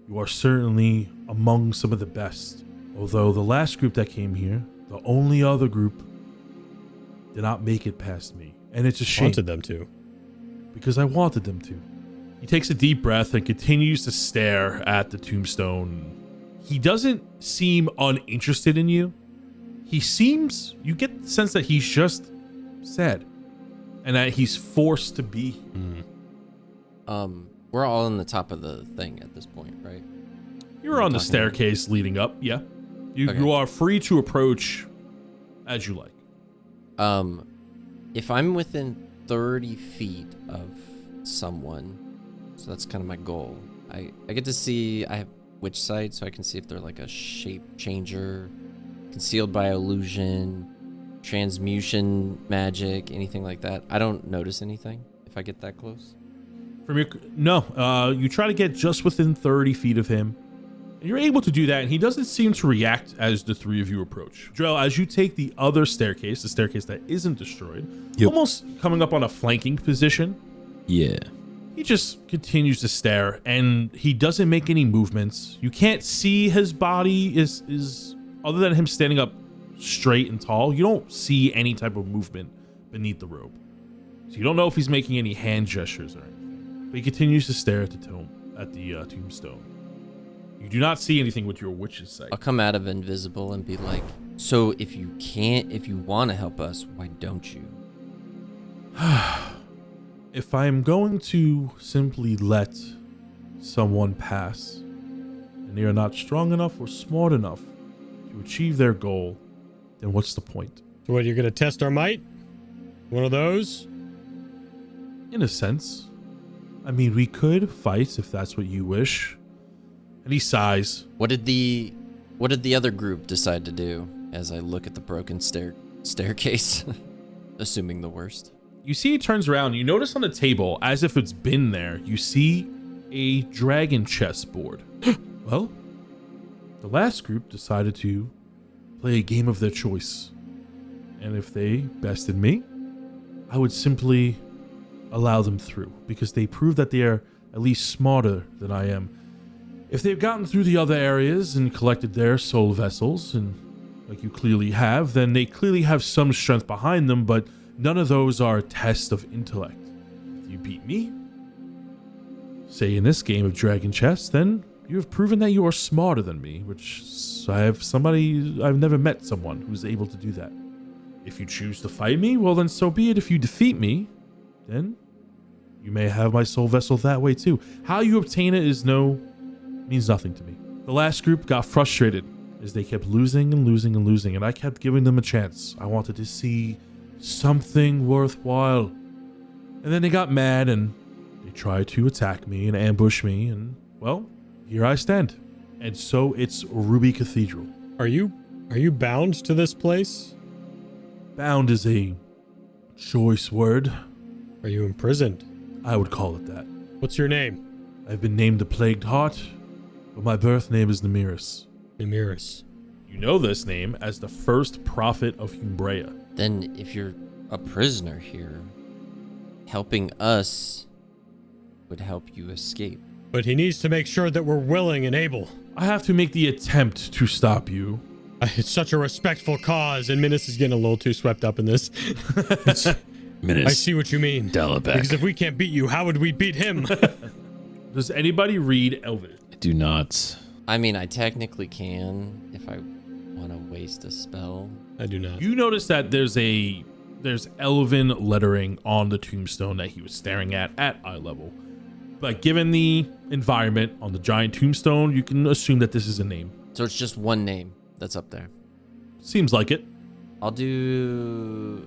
you are certainly among some of the best. Although the last group that came here, the only other group, did not make it past me. And it's a shame. Wanted them to. Because I wanted them to. He takes a deep breath and continues to stare at the tombstone. He doesn't seem uninterested in you. You get the sense that he's just sad and that he's forced to be. We're all on the top of the thing at this point, right? You're on the staircase leading up. Yeah. You are free to approach as you like. If I'm within 30 feet of someone, so that's kind of my goal. I get to see, I have witch sight, so I can see if they're like a shape changer, concealed by illusion, transmutation magic, anything like that. I don't notice anything if I get that close. You try to get just within 30 feet of him, and you're able to do that, and he doesn't seem to react as the three of you approach. Drell, as you take the other staircase, the staircase that isn't destroyed, almost coming up on a flanking position. Yeah. He just continues to stare, and he doesn't make any movements. You can't see his body is other than him standing up straight and tall. You don't see any type of movement beneath the robe. So you don't know if he's making any hand gestures or anything. But he continues to stare at the tombstone. You do not see anything with your witch's sight. I'll come out of invisible and be like, so if you want to help us, why don't you? If I am going to simply let someone pass, and they are not strong enough or smart enough to achieve their goal, then what's the point? So what, you're going to test our might? One of those? In a sense. I mean, we could fight if that's what you wish. And he sighs. What did the other group decide to do as I look at the broken staircase? Assuming the worst. You see he turns around. You notice on the table, as if it's been there, you see a dragon chess board. Well, the last group decided to play a game of their choice. And if they bested me, I would simply allow them through, because they prove that they are at least smarter than I am. If they've gotten through the other areas and collected their soul vessels, and like you clearly have, then they clearly have some strength behind them, but none of those are a test of intellect. If you beat me, say in this game of dragon chess, then you have proven that you are smarter than me, which I've never met someone who's able to do that. If you choose to fight me, well then so be it. If you defeat me, then you may have my soul vessel that way too. How you obtain it means nothing to me. The last group got frustrated as they kept losing and losing and losing, and I kept giving them a chance. I wanted to see something worthwhile. And then they got mad and they tried to attack me and ambush me, and, well, here I stand. And so it's Ruby Cathedral. Are you bound to this place? Bound is a choice word. Are you imprisoned? I would call it that. What's your name? I've been named the Plagued Heart, but my birth name is Nemiris. Nemiris. You know this name as the first prophet of Umbrea. Then if you're a prisoner here, helping us would help you escape. But he needs to make sure that we're willing and able. I have to make the attempt to stop you. It's such a respectful cause, and Minnis is getting a little too swept up in this. Minnis. I see what you mean. Delabek. Because if we can't beat you, how would we beat him? Does anybody read Elvish? I do not. I mean, I technically can if I want to waste a spell. I do not. You notice that there's elven lettering on the tombstone that he was staring at eye level. But given the environment on the giant tombstone, you can assume that this is a name. So it's just one name that's up there. Seems like it. I'll do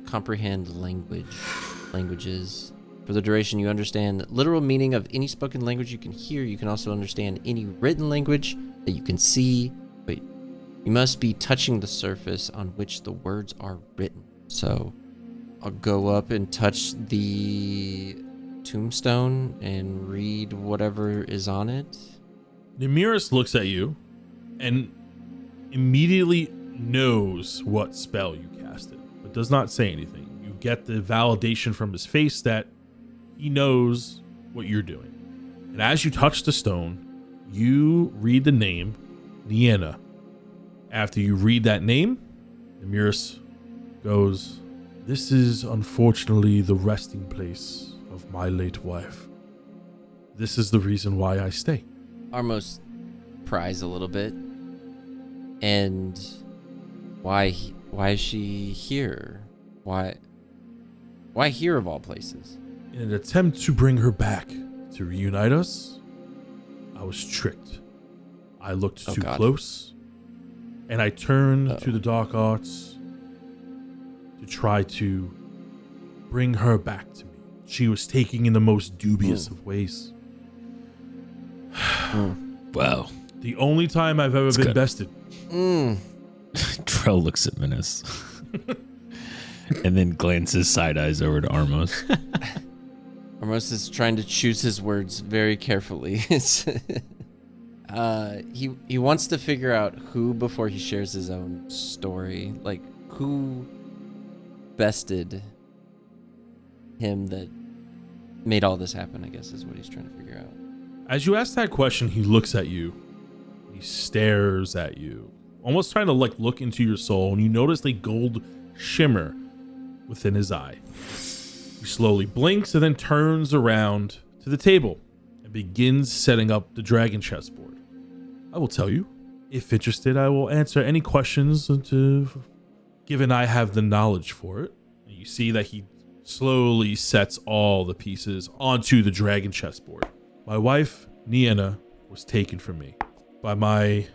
comprehend languages. For the duration, you understand literal meaning of any spoken language you can hear. You can also understand any written language that you can see, but you must be touching the surface on which the words are written. So I'll go up and touch the tombstone and read whatever is on it. Nemiris looks at you and immediately knows what spell you casted, but does not say anything. You get the validation from his face that he knows what you're doing. And as you touch the stone, you read the name Nienna. After you read that name, Nemiris goes, "This is unfortunately the resting place of my late wife. This is the reason why I stay." Armos pries a little bit. And why is she here? Why here of all places? In an attempt to bring her back to reunite us, I was tricked. I looked too close, and I turned to the dark arts to try to bring her back to me. She was taking in the most dubious of ways. Wow. The only time I've ever been good. bested. Drell looks at Minnis and then glances side eyes over to Armos. Armos is trying to choose his words very carefully. He wants to figure out who, before he shares his own story, like who bested him that made all this happen, I guess is what he's trying to figure out. As you ask that question, he looks at you. He stares at you, almost trying to look into your soul, and you notice the gold shimmer within his eye. He slowly blinks and then turns around to the table and begins setting up the dragon chessboard. I will tell you, if interested, I will answer any questions given I have the knowledge for it. And you see that he slowly sets all the pieces onto the dragon chessboard. My wife, Nienna, was taken from me by my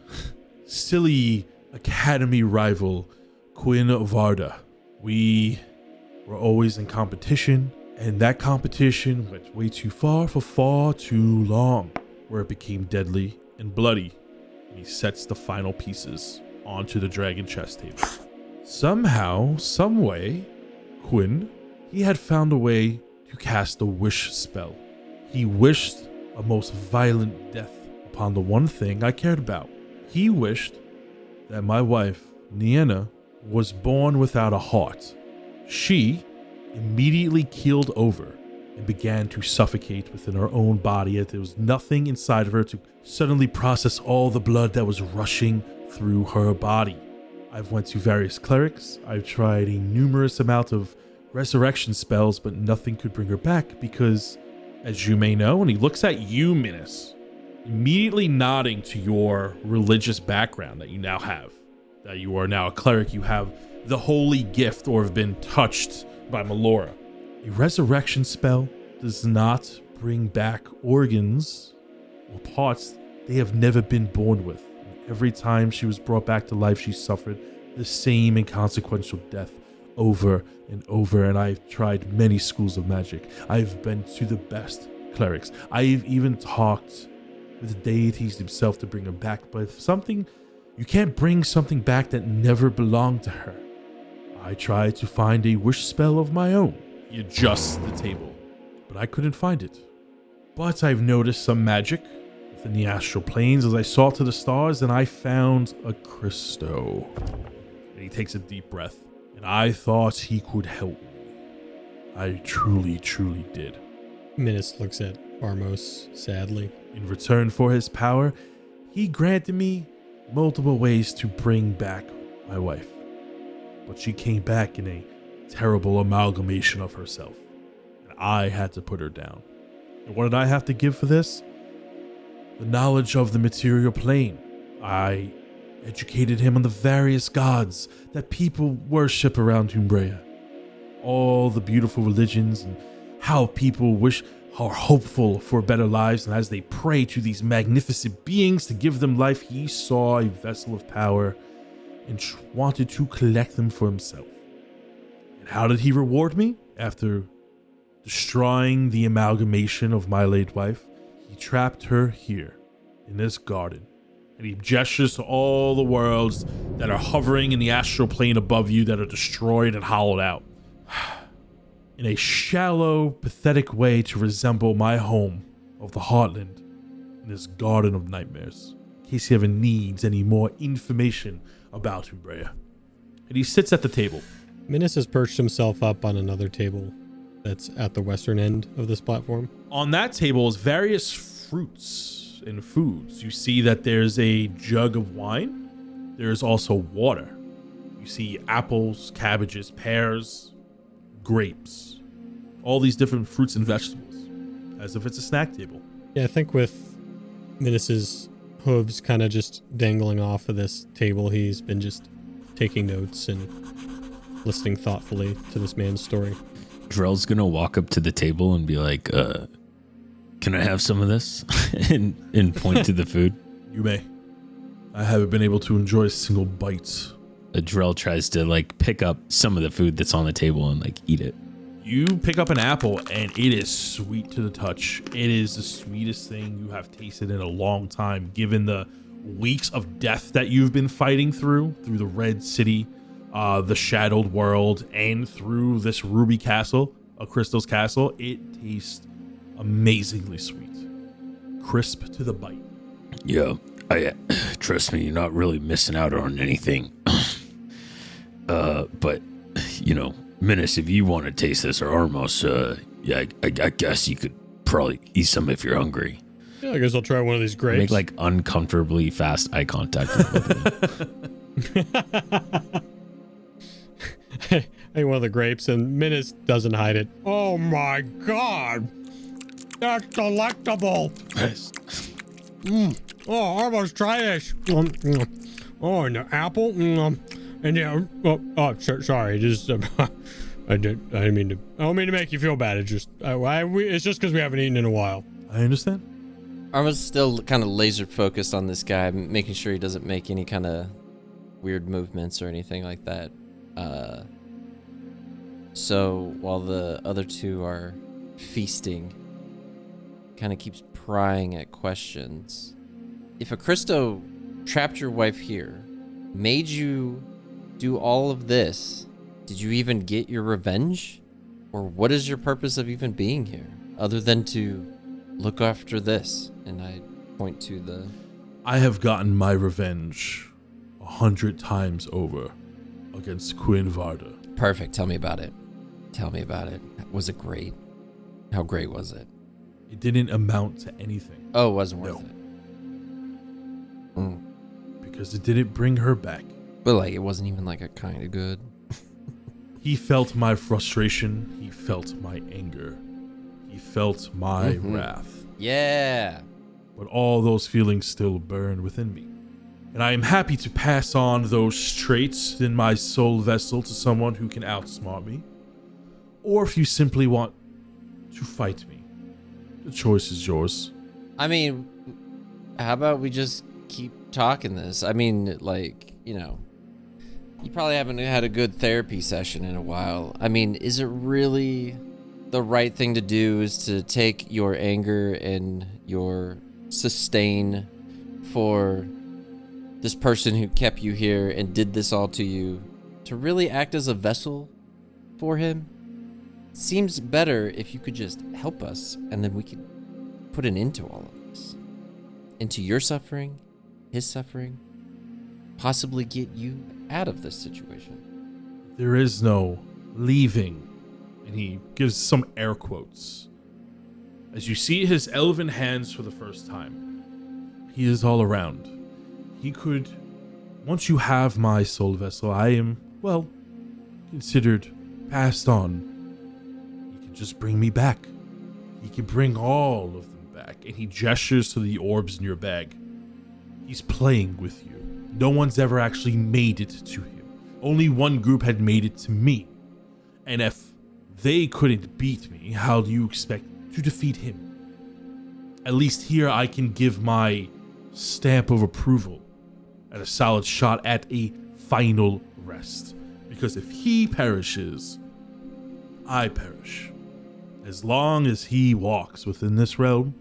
silly academy rival, Quinn Varda. We were always in competition, and that competition went way too far for far too long, where it became deadly and bloody, and he sets the final pieces onto the dragon chess table. Somehow, some way, Quinn, he had found a way to cast a wish spell. He wished a most violent death upon the one thing I cared about. He wished that my wife, Nienna, was born without a heart. She immediately keeled over and began to suffocate within her own body, as there was nothing inside of her to suddenly process all the blood that was rushing through her body. I've went to various clerics. I've tried a numerous amount of resurrection spells, but nothing could bring her back because, as you may know, and he looks at you, Minnis, immediately nodding to your religious background that you now have, that you are now a cleric, you have the holy gift or have been touched by Melora. A resurrection spell does not bring back organs or parts they have never been born with. And every time she was brought back to life, she suffered the same inconsequential death over and over, and I've tried many schools of magic. I've been to the best clerics. I've even talked with the deities themselves to bring them back, but if you can't bring something back that never belonged to her. I tried to find a wish spell of my own. He adjusts the table, but I couldn't find it. But I've noticed some magic within the astral planes as I saw to the stars, and I found a Christo. And he takes a deep breath, and I thought he could help me. I truly, truly did. Minnis looks at Armos sadly. In return for his power, he granted me multiple ways to bring back my wife. But she came back in a terrible amalgamation of herself, and I had to put her down. And what did I have to give for this? The knowledge of the material plane. I educated him on the various gods that people worship around Umbrea. All the beautiful religions and how people are hopeful for better lives, and as they pray to these magnificent beings to give them life, he saw a vessel of power and wanted to collect them for himself. And how did he reward me? After destroying the amalgamation of my late wife, he trapped her here in this garden, and he gestures to all the worlds that are hovering in the astral plane above you that are destroyed and hollowed out. In a shallow, pathetic way to resemble my home of the Heartland in this Garden of Nightmares, in case he ever needs any more information about Umbrea. And he sits at the table. Minnis has perched himself up on another table that's at the western end of this platform. On that table is various fruits and foods. You see that there's a jug of wine. There's also water. You see apples, cabbages, pears, grapes, all these different fruits and vegetables, as if it's a snack table. Yeah, I think with Minnis's hooves kind of just dangling off of this table, he's been just taking notes and listening thoughtfully to this man's story. Drell's gonna walk up to the table and be like, can I have some of this? and point to the food. You may. I haven't been able to enjoy a single bite. Drell tries to like pick up some of the food that's on the table and like eat it. You pick up an apple and it is sweet to the touch. It is the sweetest thing you have tasted in a long time, given the weeks of death that you've been fighting through the Red City, the Shadowed World, and through this Ruby Castle, a Crystal's Castle. It tastes amazingly sweet. Crisp to the bite. Yeah, trust me, you're not really missing out on anything. But, you know, Minnis, if you want to taste this, or Armos, I guess you could probably eat some if you're hungry. Yeah, I guess I'll try one of these grapes. Make like uncomfortably fast eye contact with him. I ate one of the grapes, and Minnis doesn't hide it. Oh my god! That's delectable! Oh, Armos, try this! Oh, and the apple? And yeah, sorry, just I don't mean to make you feel bad. It's just it's just because we haven't eaten in a while. I understand. Armos still kind of laser focused on this guy, making sure he doesn't make any kind of weird movements or anything like that. So while the other two are feasting, kind of keeps prying at questions. If a Christo trapped your wife here, made you do all of this, did you even get your revenge? Or what is your purpose of even being here? Other than to look after this. And I point to the... I have gotten my revenge 100 times over against Queen Varda. Perfect. Tell me about it. Tell me about it. Was it great? How great was it? It didn't amount to anything. Oh, it wasn't worth it. Because it didn't bring her back. But like, it wasn't even like a kind of good. He felt my frustration. He felt my anger. He felt my wrath. Yeah. But all those feelings still burn within me. And I am happy to pass on those traits in my soul vessel to someone who can outsmart me. Or if you simply want to fight me, the choice is yours. I mean, how about we just keep talking this? I mean, like, you know, You probably haven't had a good therapy session in a while. I mean, is it really the right thing to do is to take your anger and your sustain for this person who kept you here and did this all to you to really act as a vessel for him? Seems better if you could just help us and then we could put an end to all of this. Into your suffering, his suffering, possibly get you out of this situation. There is no leaving. And he gives some air quotes. As you see his elven hands for the first time, he is all around. He could, once you have my soul vessel, I am, well, considered passed on. He can just bring me back. He can bring all of them back. And he gestures to the orbs in your bag. He's playing with you. No one's ever actually made it to him. Only one group had made it to me. And if they couldn't beat me, how do you expect to defeat him? At least here I can give my stamp of approval at a solid shot at a final rest. Because if he perishes, I perish. As long as he walks within this realm,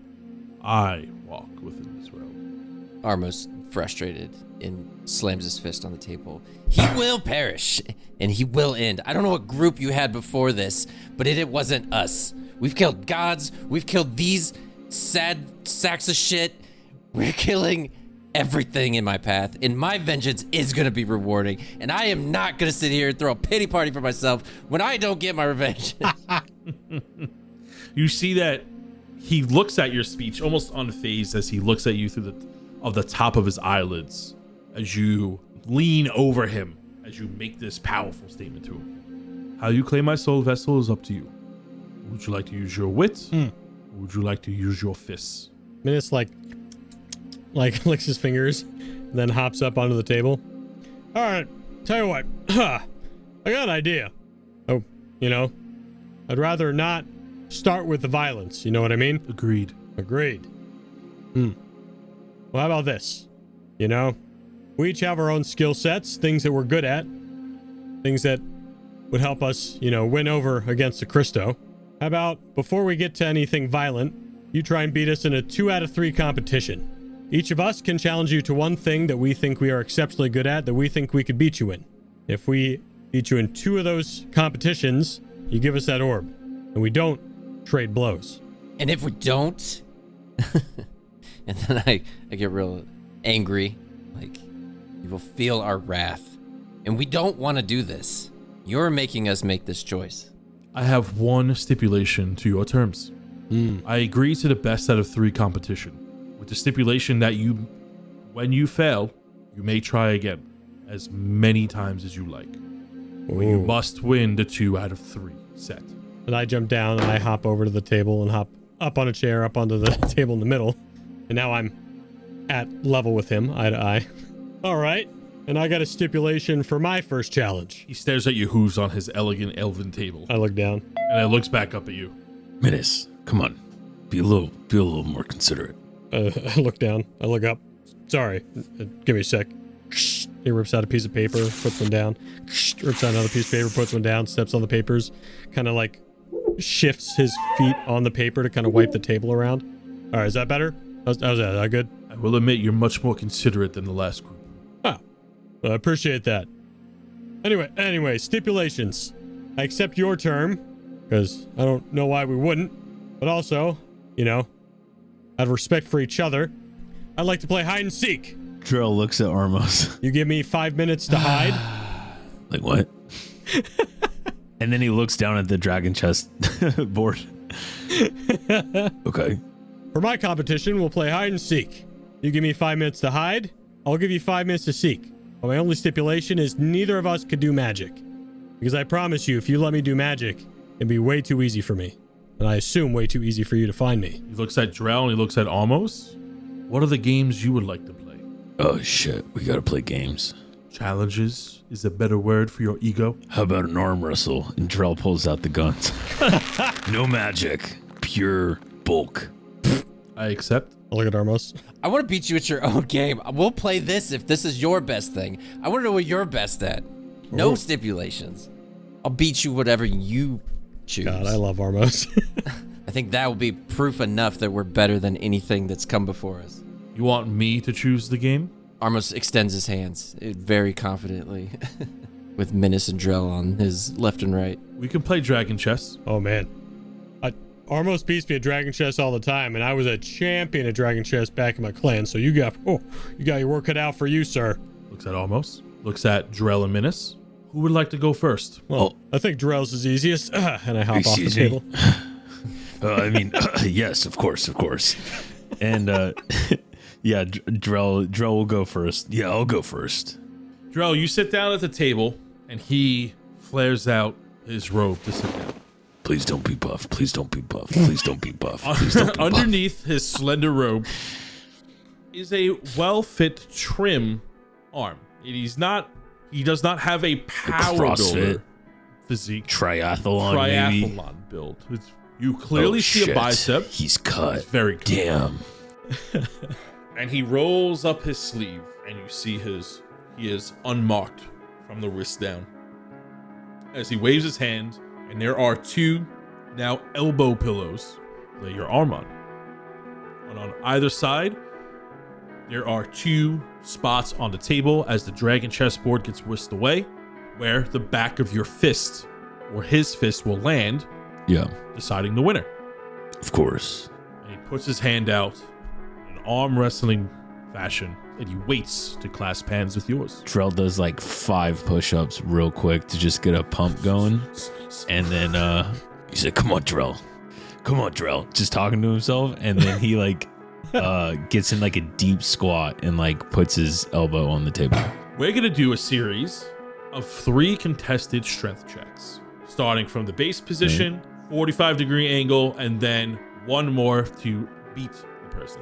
I walk within this realm. Armos, frustrated, and slams his fist on the table. He will perish, and he will end. I don't know what group you had before this, but it wasn't us. We've killed gods. We've killed these sad sacks of shit. We're killing everything in my path, and my vengeance is going to be rewarding, and I am not going to sit here and throw a pity party for myself when I don't get my revenge. You see that he looks at your speech almost unfazed as he looks at you through the top of his eyelids as you lean over him as you make this powerful statement to him. How you claim my soul vessel is up to you. Would you like to use your wit? Or would you like to use your fists? Minnis like licks his fingers, and then hops up onto the table. All right, tell you what, I got an idea. Oh, I'd rather not start with the violence. You know what I mean? Agreed. Well, how about this? We each have our own skill sets, things that we're good at, things that would help us, win over against the Christo. How about, before we get to anything violent, you try and beat us in a 2 out of 3 competition. Each of us can challenge you to one thing that we think we are exceptionally good at, that we think we could beat you in. If we beat you in 2 of those competitions, you give us that orb, and we don't trade blows. And if we don't, and then I get real angry, like, you will feel our wrath. And we don't want to do this. You're making us make this choice. I have one stipulation to your terms. I agree to the best out of 3 competition, with the stipulation that when you fail, you may try again as many times as you like. But you must win the 2 out of 3 set. And I jump down and I hop over to the table and hop up on a chair, up onto the table in the middle. And now I'm at level with him, eye to eye. All right. And I got a stipulation for my first challenge. He stares at your hooves on his elegant elven table. I look down. And he looks back up at you. Minnis, come on. Be a little more considerate. I look down. I look up. Sorry. Give me a sec. He rips out a piece of paper, puts one down. Rips out another piece of paper, puts one down, steps on the papers, kind of like shifts his feet on the paper to kind of wipe the table around. All right, is that better? How's that? Is that good? I will admit you're much more considerate than the last group. Oh, well, I appreciate that. Anyway, stipulations. I accept your term, because I don't know why we wouldn't, but also, out of respect for each other, I'd like to play hide and seek. Drell looks at Armos. You give me 5 minutes to hide. Like what? And then he looks down at the dragon chest board. Okay. For my competition, we'll play hide and seek. You give me 5 minutes to hide, I'll give you 5 minutes to seek. But my only stipulation is neither of us could do magic. Because I promise you, if you let me do magic, it'd be way too easy for me. And I assume way too easy for you to find me. He looks at Drell and he looks at Armos. What are the games you would like to play? Oh shit, we gotta play games. Challenges is a better word for your ego. How about an arm wrestle? And Drell pulls out the guns. No magic, pure bulk. I accept. I'll look at Armos. I want to beat you at your own game. We'll play this if this is your best thing. I want to know what you're best at. No Oh. stipulations. I'll beat you whatever you choose. God, I love Armos. I think that will be proof enough that we're better than anything that's come before us. You want me to choose the game? Armos extends his hands very confidently with Minnis and Drell on his left and right. We can play Dragon Chess. Oh, man. Armos beats me at Dragon Chess all the time, and I was a champion at Dragon Chess back in my clan, so you got your work cut out for you, sir. Looks at Almos. Looks at Drell and Minnis. Who would like to go first? Well, I think Drell's is easiest, and I hop off the Excuse me? table. Yes, of course. And yeah, Drell will go first. Yeah, I'll go first. Drell, you sit down at the table, and he flares out his robe to sit down. Please don't be buff. Please don't be buff. Please don't be buff. Please don't be buff. Underneath his slender robe is a well-fit trim arm. He does not have a power CrossFit. builder physique. Triathlon, maybe. Build. You clearly see shit. a bicep. He's cut. It's very cut. Damn. And he rolls up his sleeve, and you see he is unmarked from the wrist down. As he waves his hand, and there are 2 now elbow pillows lay your arm on. And on either side, there are 2 spots on the table as the dragon chessboard gets whisked away, where the back of your fist or his fist will land, Yeah. deciding the winner. Of course. And he puts his hand out in an arm wrestling fashion, and he waits to clasp hands with yours. Drell does like 5 push-ups real quick to just get a pump going. And then He said, come on, Drell. Come on, Drell. just talking to himself, and then he like gets in like a deep squat and like puts his elbow on the table. We're going to do a series of 3 contested strength checks, starting from the base position, 45-degree angle, and then 1 more to beat the person.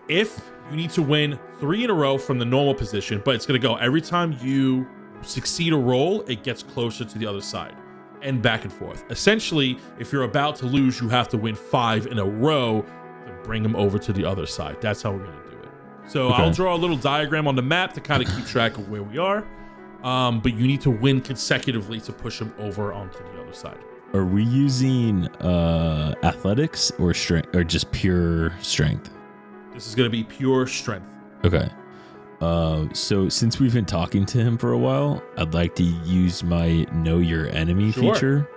If you need to win 3 in a row from the normal position, but it's going to go every time you succeed a roll, it gets closer to the other side and back and forth. Essentially, if you're about to lose, you have to win 5 in a row to bring them over to the other side. That's how we're going to do it. So Okay. I'll draw a little diagram on the map to kind of keep track of where we are. But you need to win consecutively to push them over onto the other side. Are we using athletics or strength, or just pure strength? This is going to be pure strength. Okay. So since we've been talking to him for a while, I'd like to use my know your enemy Sure. feature,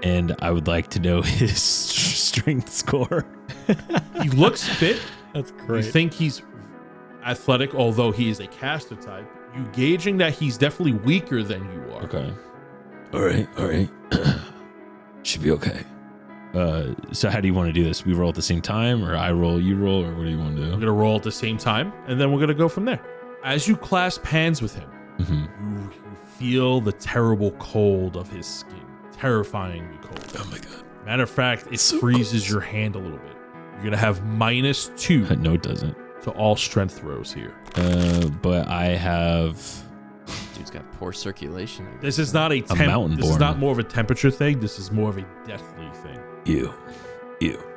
and I would like to know his strength score. He looks fit. That's You great. think he's athletic, although he is a caster type. You gauging that he's definitely weaker than you are. Okay. All right. Should be okay. So how do you want to do this? We roll at the same time, or I roll, you roll, or what do you want to We're do? going to roll at the same time, and then we're going to go from there. As you clasp hands with him, Mm-hmm. you feel the terrible cold of his skin. Terrifyingly cold. Oh my god. Matter of fact, it So freezes cold. your hand a little bit. You're going to have -2 No, it doesn't. to all strength throws here. But I have. Dude's got poor circulation. This is not a mountain This is born. not more of a temperature thing. This is more of a deathly thing. Ew.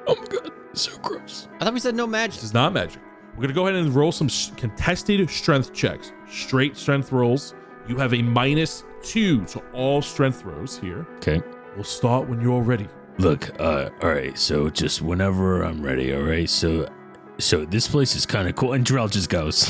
Oh my god. So gross. I thought we said no magic. This is not magic. We're gonna go ahead and roll some contested strength checks. Straight strength rolls. You have a -2 to all strength rolls here. Okay. We'll start when you're ready. Look, all right. So just whenever I'm ready, all right? So this place is kind of cool. And Drell just goes.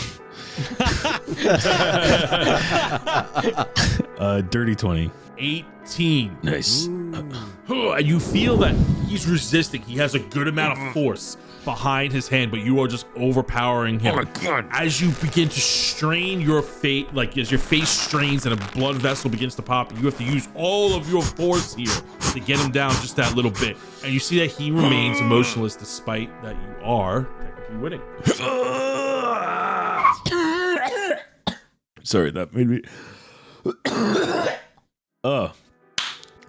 Dirty 20. 18. Nice. And you feel that he's resisting. He has a good amount of force behind his hand, but you are just overpowering him. Oh my god. As you begin to strain your face, like as your face strains and a blood vessel begins to pop, you have to use all of your force here to get him down just that little bit. And you see that he remains emotionless despite that you are technically winning. Sorry, that made me.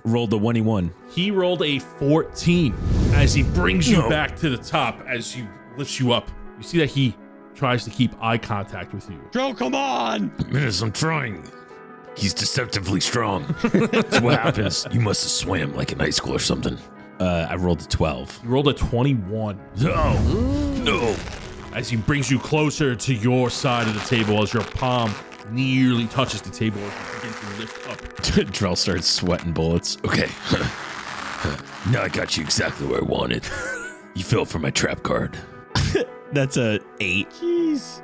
Rolled a 1e1. He rolled a 14 as he brings you back to the top as he lifts you up. You see that he tries to keep eye contact with you. Joe, come on! Minnis, I'm trying. He's deceptively strong. That's what happens. You must have swam like in high school or something. I rolled a 12. You rolled a 21. No. As he brings you closer to your side of the table as your palm nearly touches the table as you begin to lift up. Drell starts sweating bullets. Okay. Now I got you exactly where I wanted. You fell for my trap card. That's a 8. Jeez.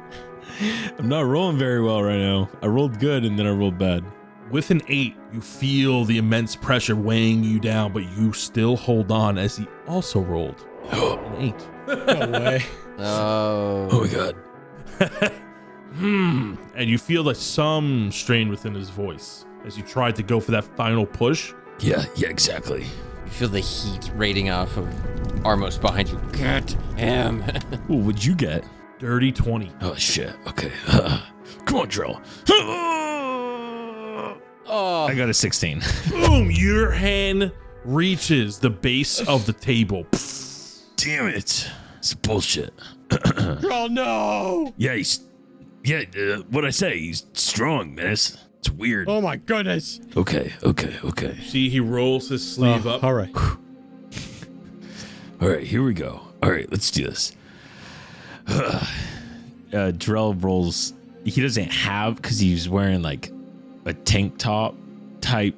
I'm not rolling very well right now. I rolled good and then I rolled bad. With an 8, you feel the immense pressure weighing you down, but you still hold on as he also rolled an 8. No way. Oh my God. And you feel like some strain within his voice as you tried to go for that final push. Yeah, exactly. You feel the heat radiating off of Armos behind you. Get him. Ooh, what'd you get? Dirty 20. Oh shit. Okay. Come on, Drell. Oh, I got a 16. Boom! Your hand reaches the base of the table. Damn it. It's bullshit. Oh no! Yeah, what'd I say? He's strong, man. It's weird. Oh my goodness! Okay. See, he rolls his sleeve up. All right. All right, here we go. All right, let's do this. Drell rolls. He doesn't have, because he's wearing like a tank top type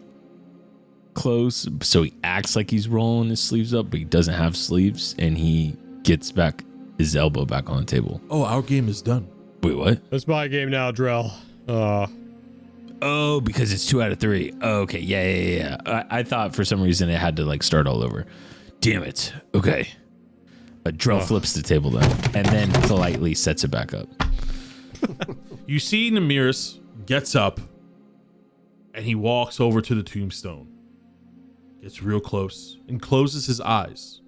clothes, so he acts like he's rolling his sleeves up, but he doesn't have sleeves, and he gets back his elbow back on the table. Oh, our game is done. Wait, what? It's my game now, Drell. Oh, because it's 2 out of 3. Oh, okay, yeah. I thought for some reason it had to like start all over. Damn it. Okay. Drell flips the table then, and then politely sets it back up. You see Nemiris gets up and he walks over to the tombstone, gets real close, and closes his eyes.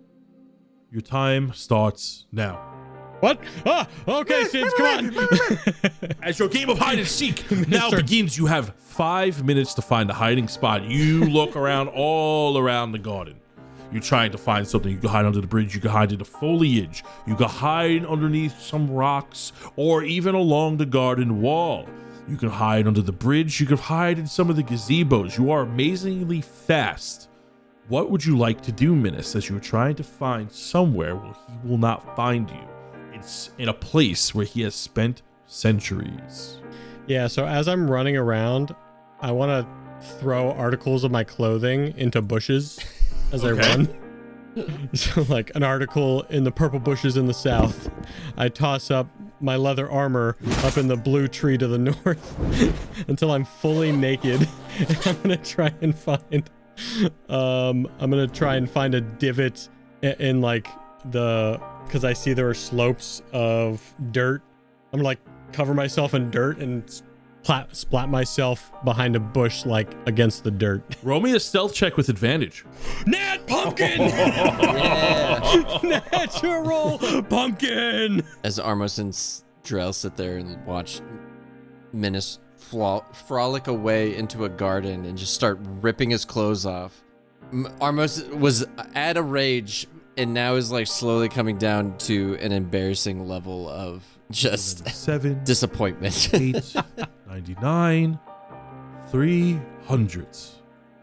Your time starts now. What? Ah, okay, Sids, come on. As your game of hide and seek now begins, you have 5 minutes to find a hiding spot. You look around all around the garden. You're trying to find something. You can hide under the bridge. You can hide in the foliage. You can hide underneath some rocks or even along the garden wall. You can hide under the bridge. You can hide in some of the gazebos. You are amazingly fast. What would you like to do, Minnis, as you're trying to find somewhere where he will not find you? It's in a place where he has spent centuries. Yeah, so as I'm running around, I want to throw articles of my clothing into bushes as I run. So like an article in the purple bushes in the south. I toss up my leather armor up in the blue tree to the north until I'm fully naked. And I'm going to try and find a divot in like because I see there are slopes of dirt. I'm gonna like cover myself in dirt and splat myself behind a bush, like against the dirt. Roll me a stealth check with advantage. Nat pumpkin! Natural pumpkin! As Armos and Drell sit there and watch Minnis frolic away into a garden and just start ripping his clothes off. Armos was at a rage and now is like slowly coming down to an embarrassing level of just 7, disappointment. 8, 99, 300.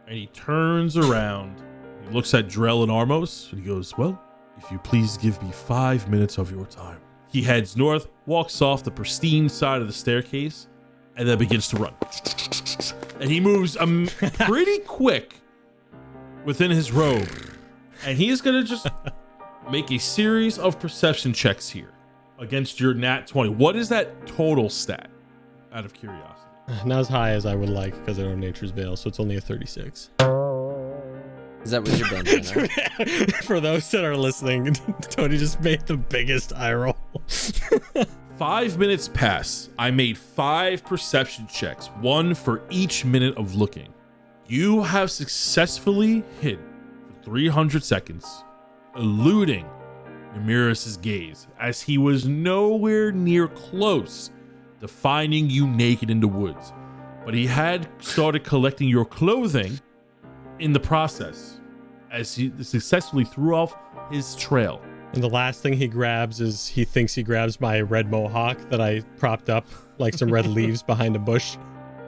And he turns around. He looks at Drell and Armos and he goes, well, if you please give me 5 minutes of your time. He heads north, walks off the pristine side of the staircase, and then begins to run. And he moves pretty quick within his robe. And he is going to just make a series of perception checks here against your nat 20. What is that total stat, out of curiosity? Not as high as I would like because I don't have Nature's Veil, so it's only a 36. Is that what you're done? For those that are listening, Tony just made the biggest eye roll. 5 minutes pass. I made 5 perception checks, 1 for each minute of looking. You have successfully hidden for 300 seconds, eluding Nemiris' gaze, as he was nowhere near close to finding you naked in the woods. But he had started collecting your clothing in the process, as he successfully threw off his trail. And the last thing he grabs is he thinks he grabs my red mohawk that I propped up like some red leaves behind a bush.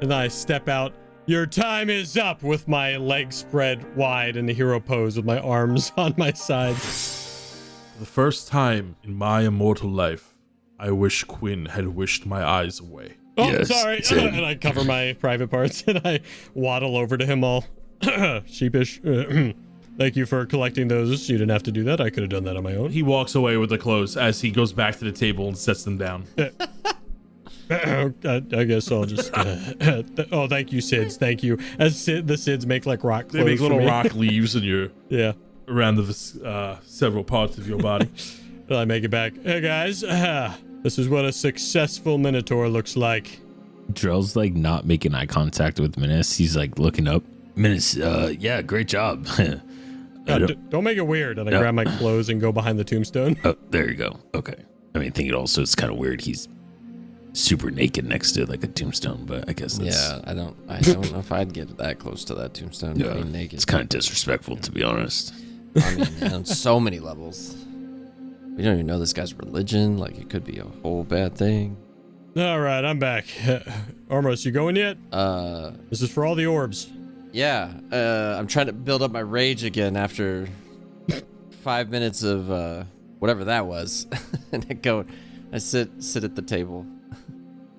And then I step out. Your time is up, with my legs spread wide in the hero pose with my arms on my sides. For the first time in my immortal life, I wish Quinn had wished my eyes away. Oh, Yes, sorry. Sid. And I cover my private parts and I waddle over to him all sheepish. Thank you for collecting those. You didn't have to do that. I could have done that on my own. He walks away with the clothes as he goes back to the table and sets them down. I guess I'll just. Oh, thank you, Sids. Thank you. As the Sids make like rock clothes. They make little for me. rock leaves in your Yeah. around the several parts of your body. Till I make it back. Hey guys, this is what a successful Minotaur looks like. Drell's like not making eye contact with Minnis. He's like looking up. Minnis, yeah, great job. Don't make it weird. And I No. grab my clothes and go behind the tombstone. Oh, there you go. Okay. I mean, I think it also it's kind of weird. He's super naked next to like a tombstone, but I guess that's Yeah, I don't know if I'd get that close to that tombstone. yeah, I mean, naked. it's kind of disrespectful to be honest. I mean, on so many levels. We don't even know this guy's religion. Like, it could be a whole bad thing. All right, I'm back. Armos, you going yet? This is for all the orbs. Yeah. I'm trying to build up my rage again after 5 minutes of whatever that was. And I sit at the table.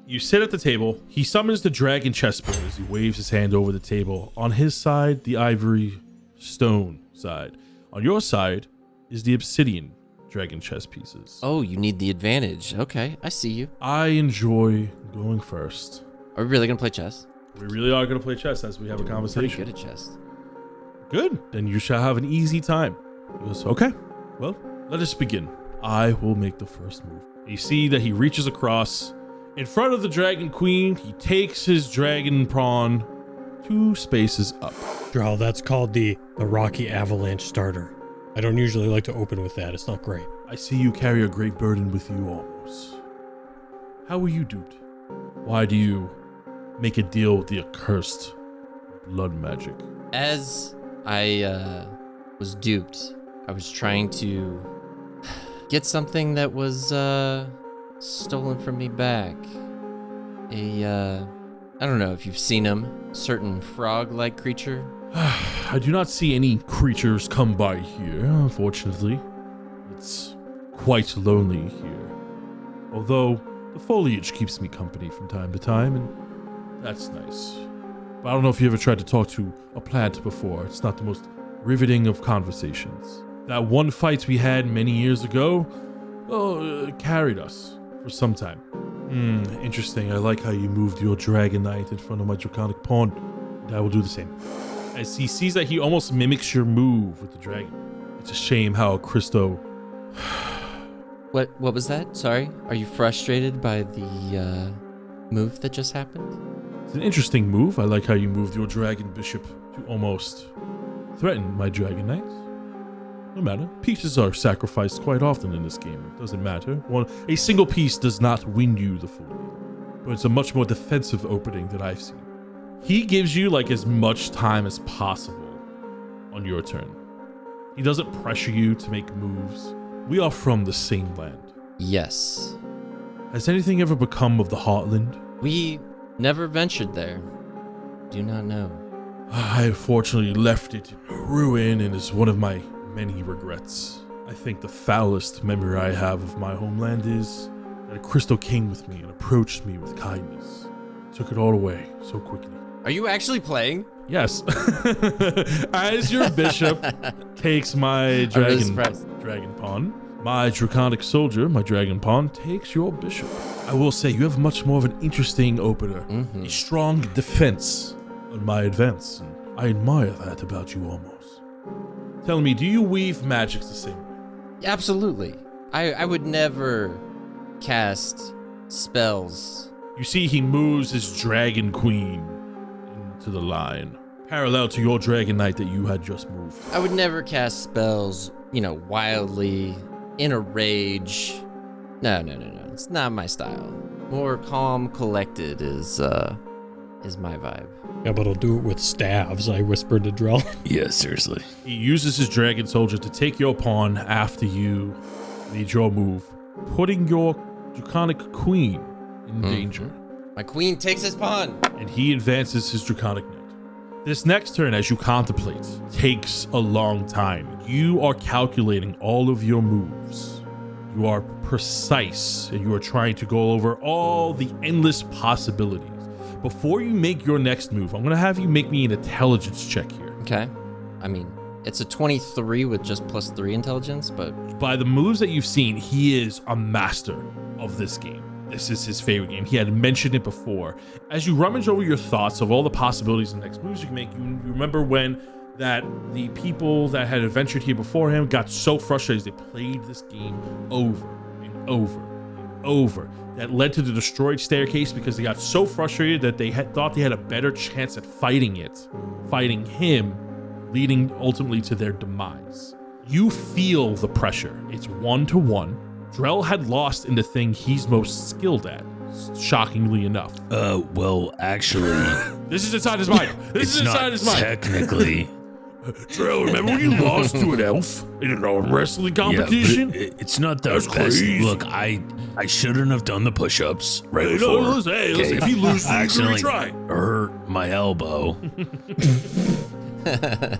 You sit at the table. He summons the dragon chessboard as he waves his hand over the table. On his side, the ivory stone side. On your side is the obsidian dragon chess pieces. Oh, you need the advantage. Okay, I see you. I enjoy going first. Are we really gonna play chess? We really are going to play chess as we have a Pretty conversation. good at chess. Good. Then you shall have an easy time. He goes, okay. Well, let us begin. I will make the first move. You see that he reaches across. In front of the dragon queen, he takes his dragon pawn 2 spaces up. Drell, that's called the Rocky Avalanche starter. I don't usually like to open with that. It's not great. I see you carry a great burden with you, Almos. How were you duped? Why do you make a deal with the accursed blood magic? As I was duped, I was trying to get something that was stolen from me back. I don't know if you've seen him, certain frog-like creature. I do not see any creatures come by here, unfortunately. It's quite lonely here. Although the foliage keeps me company from time to time, and that's nice. But I don't know if you ever tried to talk to a plant before. It's not the most riveting of conversations. That one fight we had many years ago, carried us for some time. Interesting. I like how you moved your Dragon Knight in front of my Draconic Pawn. And I will do the same. As he sees that he almost mimics your move with the dragon. It's a shame how Christo... What was that? Sorry? Are you frustrated by the move that just happened? It's an interesting move. I like how you moved your Dragon Bishop to almost threaten my Dragon Knight. No matter. Pieces are sacrificed quite often in this game. It doesn't matter. A single piece does not win you the full game. But it's a much more defensive opening that I've seen. He gives you like as much time as possible on your turn. He doesn't pressure you to make moves. We are from the same land. Yes. Has anything ever become of the Heartland? We never ventured there. Do not know. I fortunately left it in ruin and is one of my many regrets. I think the foulest memory I have of my homeland is that a crystal came with me and approached me with kindness. Took it all away so quickly. Are you actually playing? Yes. As your bishop takes my dragon pawn, my draconic soldier, my dragon pawn, takes your bishop. I will say you have much more of an interesting opener. A strong defense on my advance. And I admire that about you almost. Tell me, do you weave magics the same way? Absolutely. I would never cast spells. You see he moves his dragon queen into the line, parallel to your dragon knight that you had just moved. I would never cast spells, wildly, in a rage. No. It's not my style. More calm, collected is my vibe. Yeah, but I'll do it with staves, I whispered to Drell. Yeah, seriously. He uses his dragon soldier to take your pawn after you made your move, putting your draconic queen in danger. My queen takes his pawn. And he advances his draconic knight. This next turn, as you contemplate, takes a long time. You are calculating all of your moves. You are precise, and you are trying to go over all the endless possibilities. Before you make your next move, I'm going to have you make me an intelligence check here. Okay. I mean, it's a 23 with just +3 intelligence, but... By the moves that you've seen, he is a master of this game. This is his favorite game. He had mentioned it before. As you rummage over your thoughts of all the possibilities and next moves you can make, you remember when that the people that had adventured here before him got so frustrated they played this game over and over and over. That led to the destroyed staircase because they got so frustrated that they thought they had a better chance at fighting him, leading ultimately to their demise. You feel the pressure. It's 1-to-1. Drell had lost in the thing he's most skilled at, shockingly enough. Well, actually... This is inside his mind. This is inside his mind. Technically... Drell, remember when you lost to an elf in an arm wrestling competition? Yeah, but it's not the That's best. crazy. Look, I shouldn't have done the push-ups right Hey, before. listen, if you lose, I you can accidentally retry. hurt my elbow.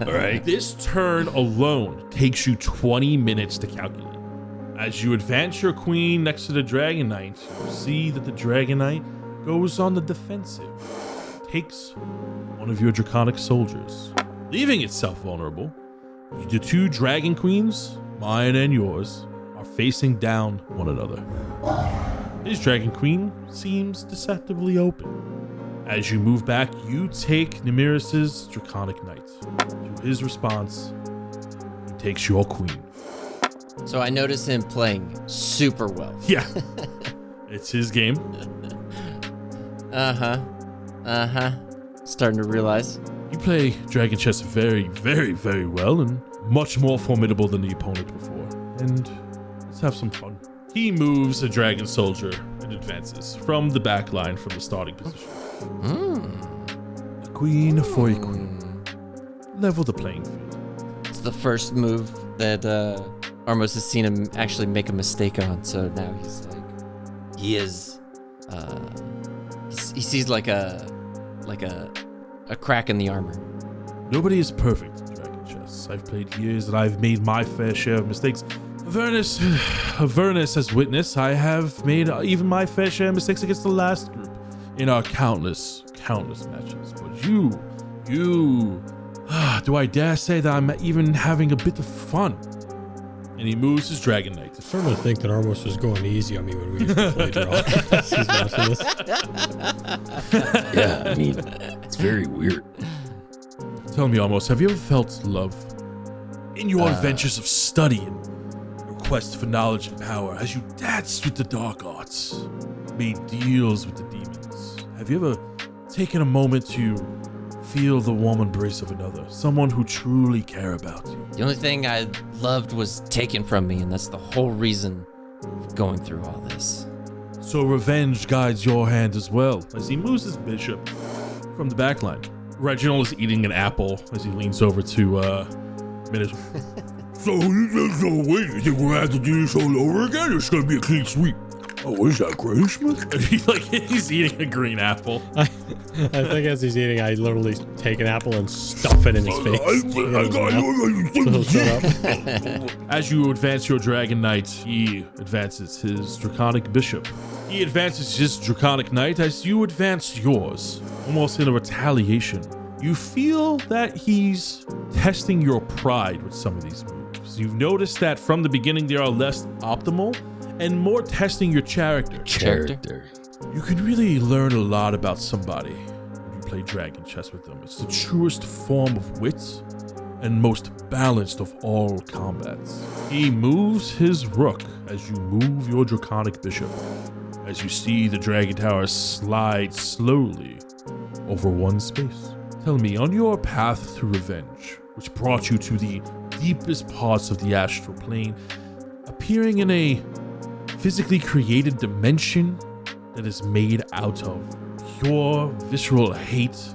All right. This turn alone takes you 20 minutes to calculate. As you advance your queen next to the Dragon Knight, you see that the Dragon Knight goes on the defensive, takes one of your Draconic soldiers, leaving itself vulnerable. The two Dragon Queens, mine and yours, are facing down one another. His Dragon Queen seems deceptively open. As you move back, you take Nemiris's Draconic Knight. To his response, he takes your queen. So I noticed him playing super well. Yeah, it's his game. Starting to realize. You play Dragon Chess very, very, very well and much more formidable than the opponent before. And let's have some fun. He moves a Dragon Soldier and advances from the back line from the starting position. A queen for a queen. Level the playing field. It's the first move that Armos has seen him actually make a mistake on, so now he's like, he sees like a crack in the armor. Nobody is perfect in Dragon Chess. I've played years and I've made my fair share of mistakes. Avernus as witness, I have made even my fair share of mistakes against the last group in our countless matches. But you, do I dare say that I'm even having a bit of fun? And he moves his Dragon Knight. I'm starting to think that Armos was going easy on me when we used to play Drell. He's watching this. Yeah, I mean, it's very weird. Tell me, Almost, have you ever felt love in your adventures of study and your quest for knowledge and power as you danced with the dark arts, made deals with the demons? Have you ever taken a moment to feel the warm embrace of another, someone who truly care about you? The only thing I loved was taken from me, and that's the whole reason of going through all this. So revenge guides your hand as well, as he moves his bishop from the backline. Reginald is eating an apple as he leans over to Minnis. So there's no way you think we're gonna have to do this all over again? It's gonna be a clean sweep. Oh, is that Christmas? He's eating a green apple. I think as he's eating, I literally take an apple and stuff it in his face. So shut up. As you advance your Dragon Knight, he advances his Draconic Bishop. He advances his Draconic Knight as you advance yours, almost in a retaliation. You feel that he's testing your pride with some of these moves. You've noticed that from the beginning they are less optimal and more testing your character. You can really learn a lot about somebody when you play Dragon Chess with them. It's the truest form of wit and most balanced of all combats. He moves his rook as you move your Draconic Bishop, as you see the Dragon Tower slide slowly over one space. Tell me, on your path to revenge, which brought you to the deepest parts of the astral plane, appearing in a physically created dimension that is made out of pure visceral hate,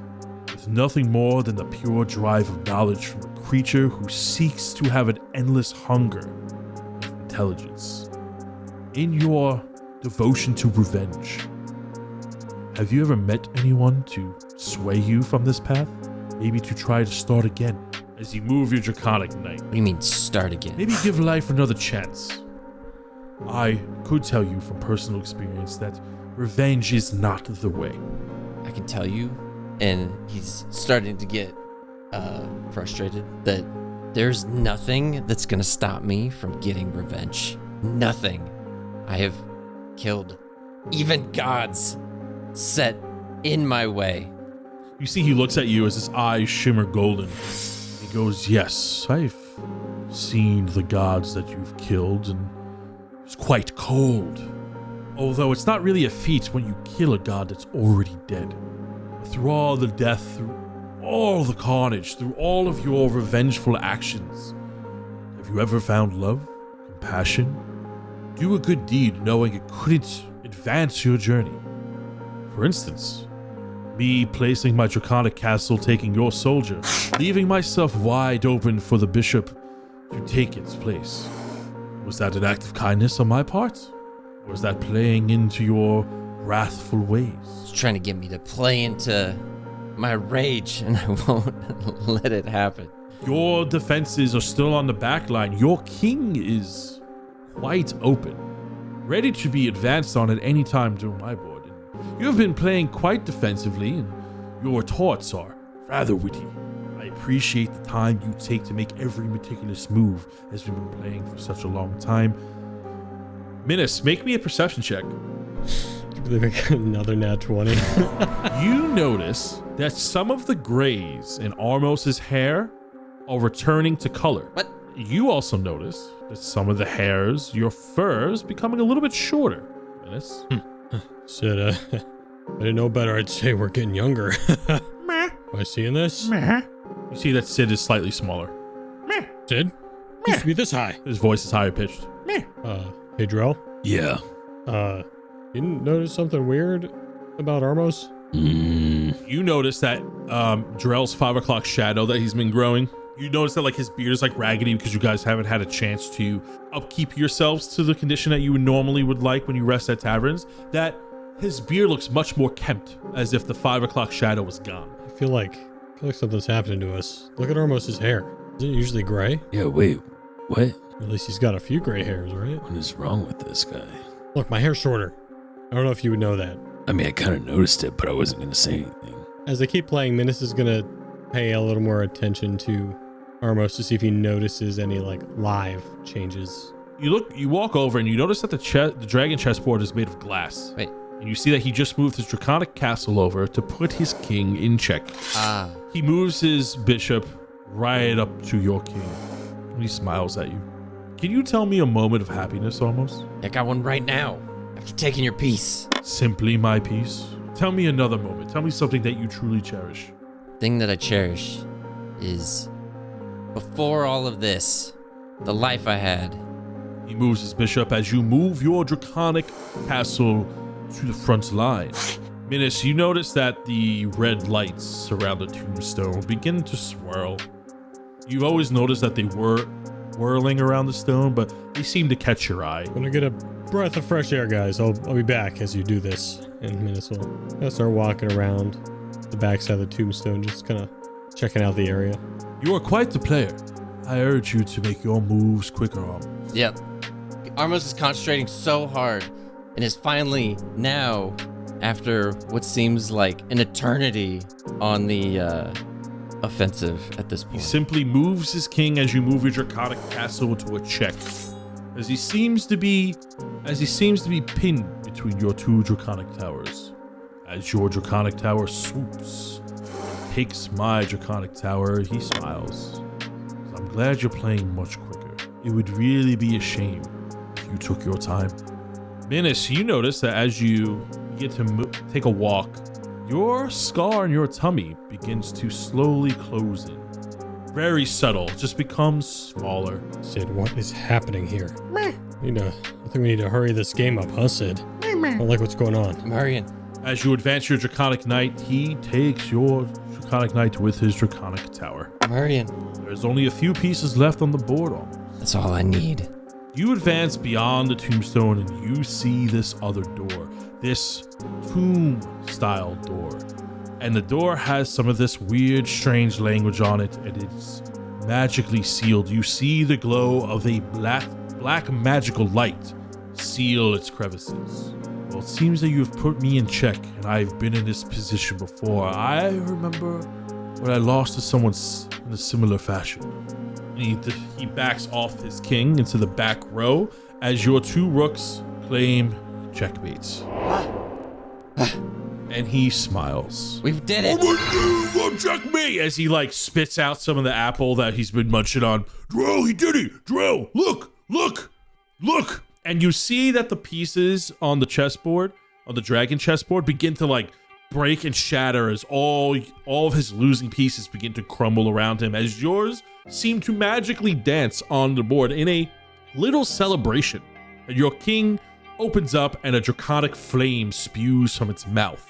with nothing more than the pure drive of knowledge from a creature who seeks to have an endless hunger of intelligence. In your devotion to revenge, have you ever met anyone to sway you from this path? Maybe to try to start again as you move your Draconic Knight. What do you mean, start again? Maybe give life another chance. I could tell you from personal experience that revenge is not the way. I can tell you, and he's starting to get frustrated, that there's nothing that's gonna stop me from getting revenge. Nothing. I have killed even gods set in my way. You see, he looks at you as his eyes shimmer golden. He goes, yes, I've seen the gods that you've killed, and it's quite cold. Although it's not really a feat when you kill a god that's already dead. Through all the death, through all the carnage, through all of your revengeful actions, have you ever found love, compassion? Do a good deed knowing it couldn't advance your journey. For instance, me placing my draconic castle, taking your soldier, leaving myself wide open for the bishop to take its place. Was that an act of kindness on my part? Or was that playing into your wrathful ways? He's trying to get me to play into my rage, and I won't let it happen. Your defenses are still on the back line. Your king is quite open, ready to be advanced on at any time during my board. And you have been playing quite defensively, and your retorts are rather witty. I appreciate the time you take to make every meticulous move as we've been playing for such a long time. Minnis, make me a perception check. I believe I got another nat 20. You notice that some of the grays in Armos' hair are returning to color. What? You also notice that some of the hairs, your fur, is becoming a little bit shorter. Minnis. Said, I didn't know better. I'd say we're getting younger. Am I seeing this? You see that Sid is slightly smaller. Sid? Used to be this high. His voice is higher pitched. Hey, Drell? Yeah. Didn't notice something weird about Armos? You notice that Drell's 5 o'clock shadow that he's been growing. You notice that like his beard is like raggedy because you guys haven't had a chance to upkeep yourselves to the condition that you normally would like when you rest at taverns. That his beard looks much more kempt, as if the 5 o'clock shadow was gone. I feel like something's happening to us. Look at Armos' hair. Isn't it usually gray? Yeah, wait. What? At least he's got a few gray hairs, right? What is wrong with this guy? Look, my hair's shorter. I don't know if you would know that. I mean, I kind of noticed it, but I wasn't going to say anything. As they keep playing, Minnis is going to pay a little more attention to Armos to see if he notices any like live changes. You walk over and you notice that the dragon chessboard is made of glass. Wait. And you see that he just moved his draconic castle over to put his king in check. Ah. He moves his bishop right up to your king. And he smiles at you. Can you tell me a moment of happiness, almost? I got one right now, after taking your piece. Simply my piece. Tell me another moment. Tell me something that you truly cherish. Thing that I cherish is, before all of this, the life I had. He moves his bishop as you move your draconic castle to the front line. Minnis, you notice that the red lights around the tombstone begin to swirl. You've always noticed that they were whirling around the stone, but they seem to catch your eye. I'm gonna get a breath of fresh air, guys. I'll be back as you do this. And Minnis will start walking around the backside of the tombstone, just kind of checking out the area. You are quite the player. I urge you to make your moves quicker, Armos. Yep. Armos is concentrating so hard and is finally now, after what seems like an eternity on the offensive at this He point. simply moves his king as you move your draconic castle to a check. As he seems to be pinned between your two draconic towers. As your draconic tower swoops and takes my draconic tower, he smiles. I'm glad you're playing much quicker. It would really be a shame if you took your time. Minnis, you notice that as you get to take a walk, your scar on your tummy begins to slowly close in. Very subtle, just becomes smaller. Sid, what is happening here? I think we need to hurry this game up, huh, Sid? I don't like what's going on. Marion. As you advance your Draconic Knight, he takes your Draconic Knight with his Draconic Tower. Marion. There's only a few pieces left on the board almost. That's all I need. You advance beyond the tombstone and you see this other door. This tomb-style door. And the door has some of this weird, strange language on it, and it's magically sealed. You see the glow of a black magical light seal its crevices. Well, it seems that you have put me in check, and I've been in this position before. I remember when I lost to someone in a similar fashion. And he backs off his king into the back row as your 2 rooks claim checkmates. And he smiles. We did it! Oh, checkmate! As he spits out some of the apple that he's been munching on. Drell, he did it! Drell, look! And you see that the pieces on the chessboard, on the dragon chessboard, begin to break and shatter as all of his losing pieces begin to crumble around him, as yours seem to magically dance on the board in a little celebration. And your king opens up and a draconic flame spews from its mouth,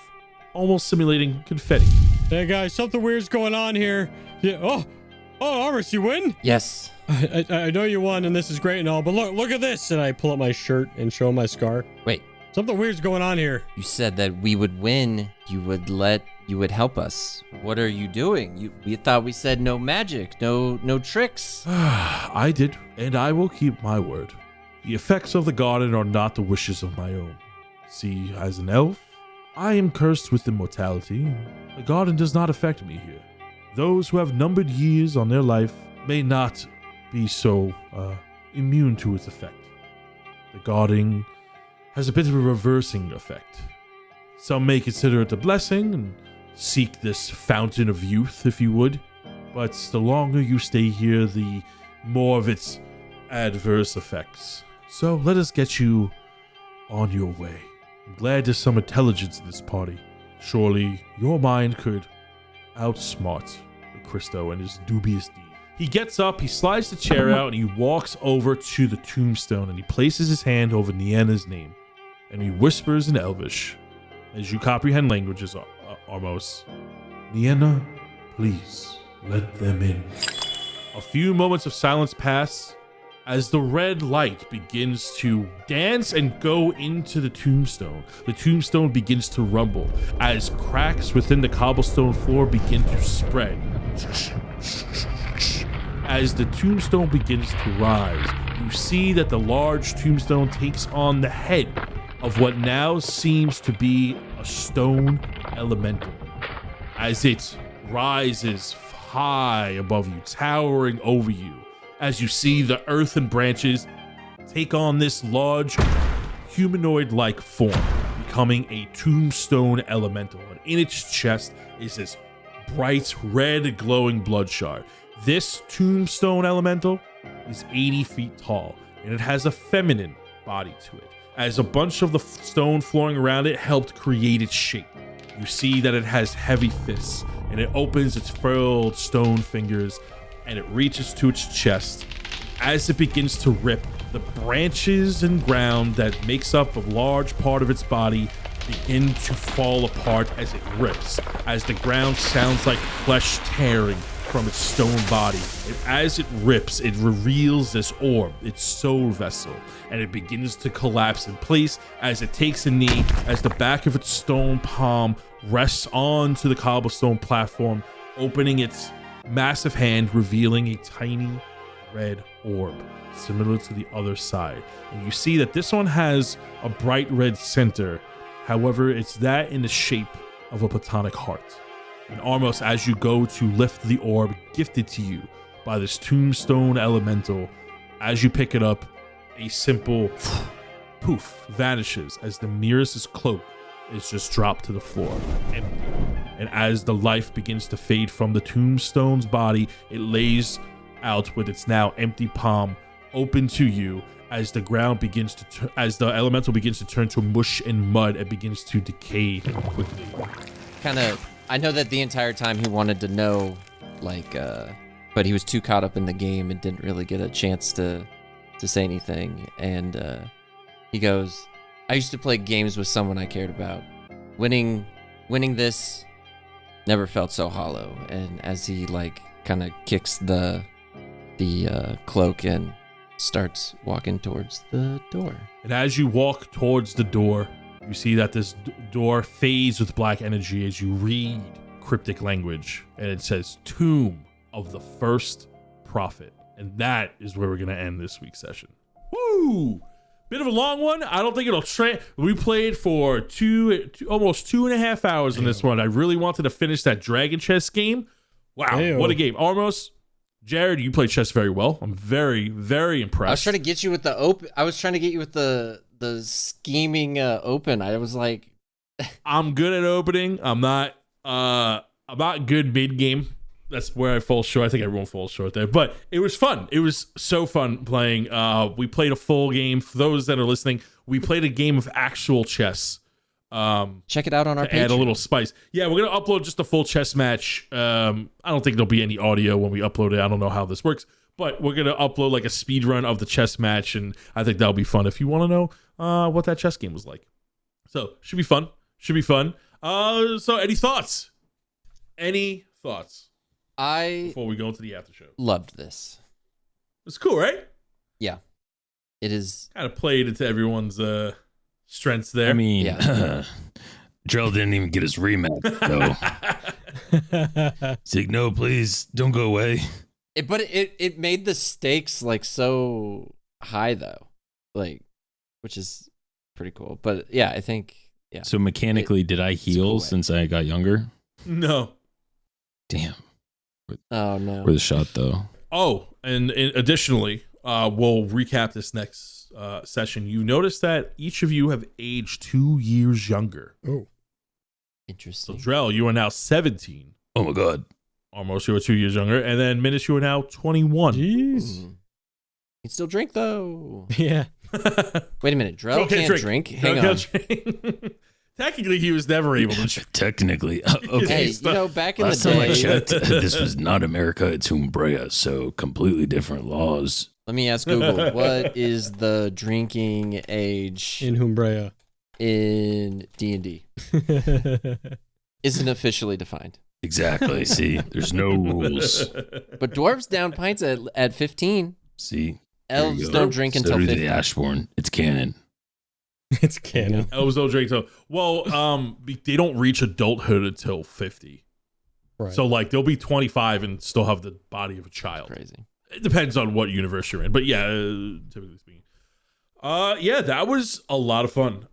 almost simulating confetti. Hey guys, something weird's going on here. Yeah. Oh, Armos, you win? Yes. I know you won, and this is great and all, but look at this. And I pull up my shirt and show my scar. Wait. Something weird's going on here. You said that we would win. You would help us. What are you doing? We thought we said no magic, no tricks. I did, and I will keep my word. The effects of the garden are not the wishes of my own. See, as an elf, I am cursed with immortality, and the garden does not affect me here. Those who have numbered years on their life may not be so immune to its effect. The garden has a bit of a reversing effect. Some may consider it a blessing and seek this fountain of youth, if you would, but the longer you stay here, the more of its adverse effects. So let us get you on your way. I'm glad there's some intelligence in this party. Surely your mind could outsmart Christo and his dubious deed. He gets up, he slides the chair out, and he walks over to the tombstone, and he places his hand over Nienna's name, and he whispers in Elvish, as you comprehend languages, Armos. Nienna, please let them in. A few moments of silence pass as the red light begins to dance and go into the tombstone. The tombstone begins to rumble as cracks within the cobblestone floor begin to spread. As the tombstone begins to rise, you see that the large tombstone takes on the head of what now seems to be a stone elemental, as it rises high above you, towering over you, as you see the earthen branches take on this large humanoid-like form, becoming a tombstone elemental, and in its chest is this bright red glowing bloodshard. This tombstone elemental is 80 feet tall, and it has a feminine body to it, as a bunch of the stone flooring around it helped create its shape. You see that it has heavy fists, and it opens its furled stone fingers, and it reaches to its chest. As it begins to rip, the branches and ground that makes up a large part of its body begin to fall apart as it rips, as the ground sounds like flesh tearing from its stone body. And as it rips, it reveals this orb, its soul vessel, and it begins to collapse in place as it takes a knee, as the back of its stone palm rests onto the cobblestone platform, opening its massive hand, revealing a tiny red orb similar to the other side. And you see that this one has a bright red center. However, it's that in the shape of a platonic heart. And Armos, as you go to lift the orb gifted to you by this tombstone elemental, as you pick it up, a simple poof vanishes as the nearest cloak is just dropped to the floor, empty. And as the life begins to fade from the tombstone's body, it lays out with its now empty palm open to you, as the ground begins to as the elemental begins to turn to mush and mud and begins to decay quickly. I know that the entire time he wanted to know, but he was too caught up in the game and didn't really get a chance to say anything. And he goes, I used to play games with someone I cared about. Winning this never felt so hollow. And as he kind of kicks the cloak and starts walking towards the door. And as you walk towards the door, you see that this door fades with black energy as you read cryptic language, and it says Tomb of the First Prophet. And that is where we're going to end this week's session. Woo! Bit of a long one. I don't think it'll we played for almost 2.5 hours in this one. I really wanted to finish that Dragon Chess game. Wow, what a game. Armos, Jared, you play chess very well. I'm very, very impressed. I was trying to get you with the open. I was trying to get you with the scheming open. I was like, I'm good at opening. I'm not good mid game. That's where I fall short. I think everyone falls short there. But it was fun. It was so fun playing. We played a full game. For those that are listening, we played a game of actual chess. Check it out on our page. Add a little spice. Yeah, we're gonna upload just a full chess match. I don't think there'll be any audio when we upload it. I don't know how this works, but we're gonna upload like a speed run of the chess match, and I think that'll be fun if you want to know what that chess game was like. So should be fun. So any thoughts? Before we go into the after show? Loved this. It's cool, right? Yeah, it is. Kind of played into everyone's strengths there. I mean, Drell didn't even get his rematch, so it's like, no, please don't go away. But it made the stakes like so high though, like, which is pretty cool. But yeah, I think So mechanically, did I heal cool since I got younger? No. Damn. Oh no. Where's the shot though? Oh, and additionally, we'll recap this next session. You notice that each of you have aged 2 years younger. Oh, So Interesting. Drell, you are now 17. Oh my god. Almost, you are 2 years younger. And then Minnis, you are now 21. jeez. You can still drink though. Yeah. Wait a minute, Drell can't drink. Hang on. Technically, he was never able to drink. Technically. Hey, Okay. back in the Last time I day. checked, this was not America, it's Umbrea, so completely different laws. Let me ask Google, what is the drinking age In Humbrea. in D&D? Isn't officially defined. Exactly. See, there's no rules. But dwarves down pints at 15. See, there you Elves go. don't drink So until do 50. the Ashbourne. It's canon. It's canon. Elves don't drink till they don't reach adulthood until 50. Right. So like they'll be 25 and still have the body of a child. Crazy. It depends on what universe you're in, but yeah, typically speaking. Yeah, that was a lot of fun.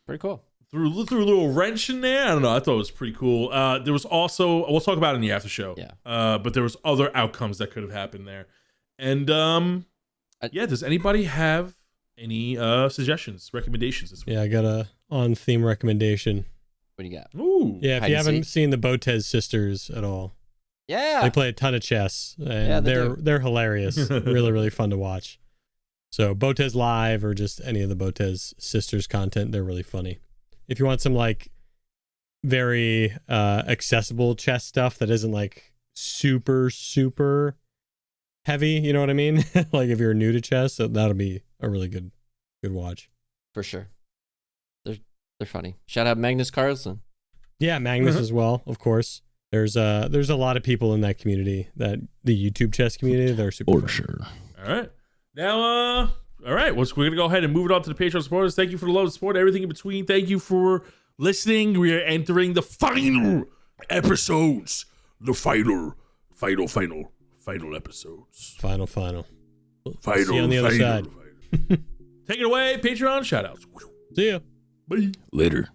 Pretty cool. Threw a little wrench in there. I don't know. I thought it was pretty cool. There was also, we'll talk about it in the after show. Yeah. But there was other outcomes that could have happened there. And yeah, does anybody have any suggestions, recommendations this week? Yeah, I got a on-theme recommendation. What do you got? Ooh. Yeah, if Hide you and haven't seek? seen the Botez sisters at all, Yeah. they play a ton of chess, and Yeah, they do. they're hilarious. Really, really fun to watch. So Botez Live or just any of the Botez sisters content, they're really funny. If you want some like very accessible chess stuff that isn't like super heavy, you know what I mean? Like if you're new to chess, that'll be a really good watch. For sure. They're funny. Shout out Magnus Carlsen. Yeah, Magnus as well, of course. There's a lot of people in that community, that the YouTube chess community, they're super For fun. sure. All right. Now, all right. We're going to go ahead and move it on to the Patreon supporters. Thank you for the love and support, everything in between. Thank you for listening. We are entering the final episodes. The final episodes. Final. Final. See you on the other side. Take it away, Patreon shout outs. See ya. Bye. Later.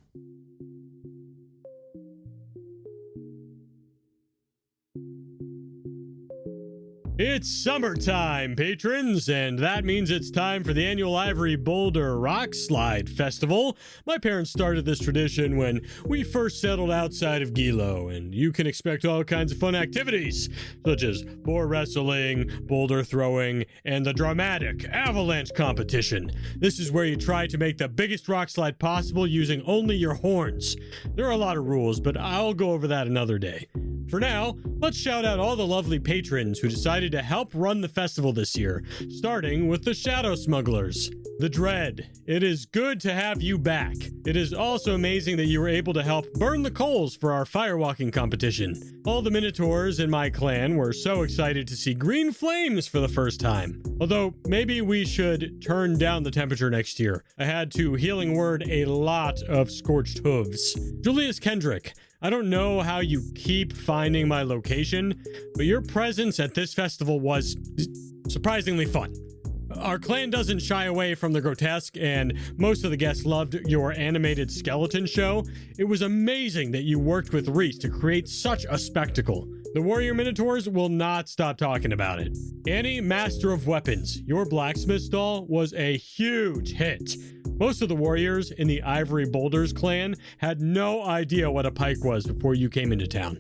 It's summertime, patrons, and that means it's time for the annual Ivory Boulder Rock Slide Festival. My parents started this tradition when we first settled outside of Gilo, and you can expect all kinds of fun activities, such as boar wrestling, boulder throwing, and the dramatic avalanche competition. This is where you try to make the biggest rock slide possible using only your horns. There are a lot of rules, but I'll go over that another day. For now, let's shout out all the lovely patrons who decided to help run the festival this year, starting with the Shadow Smugglers. The Dread, it is good to have you back. It is also amazing that you were able to help burn the coals for our firewalking competition. All the Minotaurs in my clan were so excited to see green flames for the first time. Although, maybe we should turn down the temperature next year. I had to healing word a lot of scorched hooves. Julius Kendrick, I don't know how you keep finding my location, but your presence at this festival was surprisingly fun. Our clan doesn't shy away from the grotesque, and most of the guests loved your animated skeleton show. It was amazing that you worked with Reese to create such a spectacle. The warrior minotaurs will not stop talking about it. Annie, Master of Weapons, your blacksmith stall was a huge hit. Most of the warriors in the Ivory Boulders clan had no idea what a pike was before you came into town.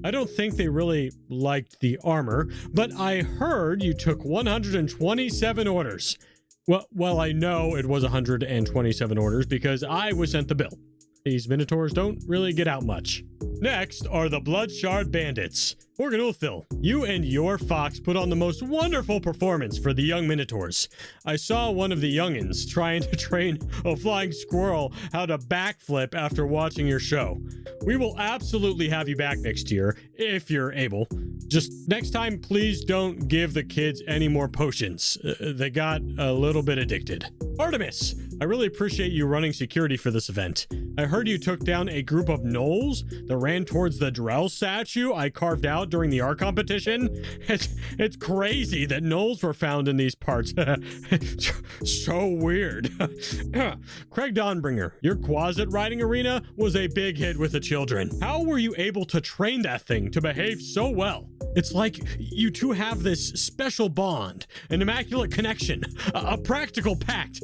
I don't think they really liked the armor, but I heard you took 127 orders. Well, I know it was 127 orders because I was sent the bill. These minotaurs don't really get out much. Next are the Bloodshard Bandits. Morgan Ulthil, you and your fox put on the most wonderful performance for the young minotaurs. I saw one of the youngins trying to train a flying squirrel how to backflip after watching your show. We will absolutely have you back next year, if you're able. Just next time, please don't give the kids any more potions. They got a little bit addicted. Artemis, I really appreciate you running security for this event. I heard you took down a group of gnolls that ran towards the Drell statue I carved out during the art competition. It's crazy that gnolls were found in these parts. So weird. Craig Dawnbringer, your Quasit riding arena was a big hit with the children. How were you able to train that thing to behave so well? It's like you two have this special bond, an immaculate connection, a practical pact.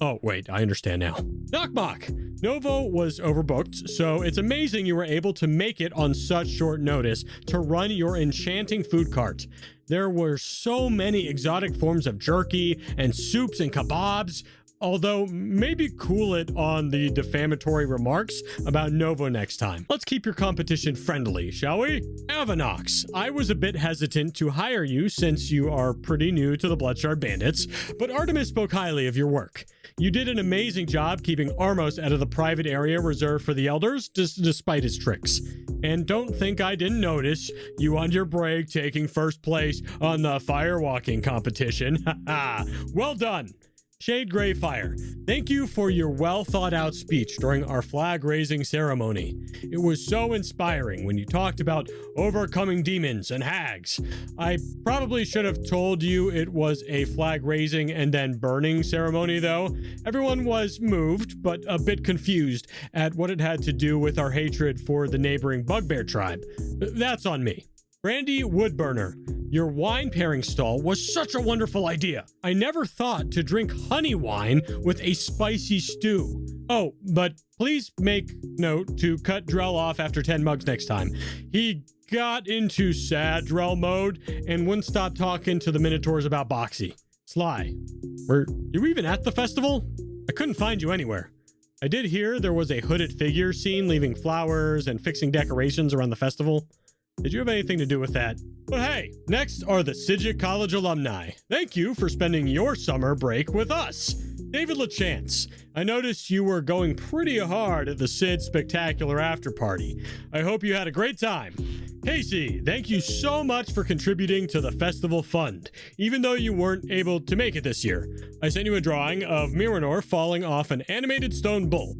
Oh, wait, I understand now. Knockmock! Novo was overbooked, so it's amazing you were able to make it on such short notice to run your enchanting food cart. There were so many exotic forms of jerky and soups and kebabs. Although, maybe cool it on the defamatory remarks about Novo next time. Let's keep your competition friendly, shall we? Avanox, I was a bit hesitant to hire you since you are pretty new to the Bloodshard Bandits, but Artemis spoke highly of your work. You did an amazing job keeping Armos out of the private area reserved for the elders, despite his tricks. And don't think I didn't notice you on your break taking first place on the firewalking competition. Well done. Shade Greyfire, thank you for your well-thought-out speech during our flag-raising ceremony. It was so inspiring when you talked about overcoming demons and hags. I probably should have told you it was a flag-raising and then burning ceremony, though. Everyone was moved, but a bit confused at what it had to do with our hatred for the neighboring bugbear tribe. That's on me. Brandy Woodburner, your wine pairing stall was such a wonderful idea. I never thought to drink honey wine with a spicy stew. Oh, but please make note to cut Drell off after 10 mugs next time. He got into sad Drell mode and wouldn't stop talking to the Minotaurs about Boxy. Sly, were you even at the festival? I couldn't find you anywhere. I did hear there was a hooded figure seen leaving flowers and fixing decorations around the festival. Did you have anything to do with that? But hey, next are the Sidgic College alumni. Thank you for spending your summer break with us. David LaChance, I noticed you were going pretty hard at the Sid Spectacular After Party. I hope you had a great time. Casey, thank you so much for contributing to the festival fund, even though you weren't able to make it this year. I sent you a drawing of Miranor falling off an animated stone bull.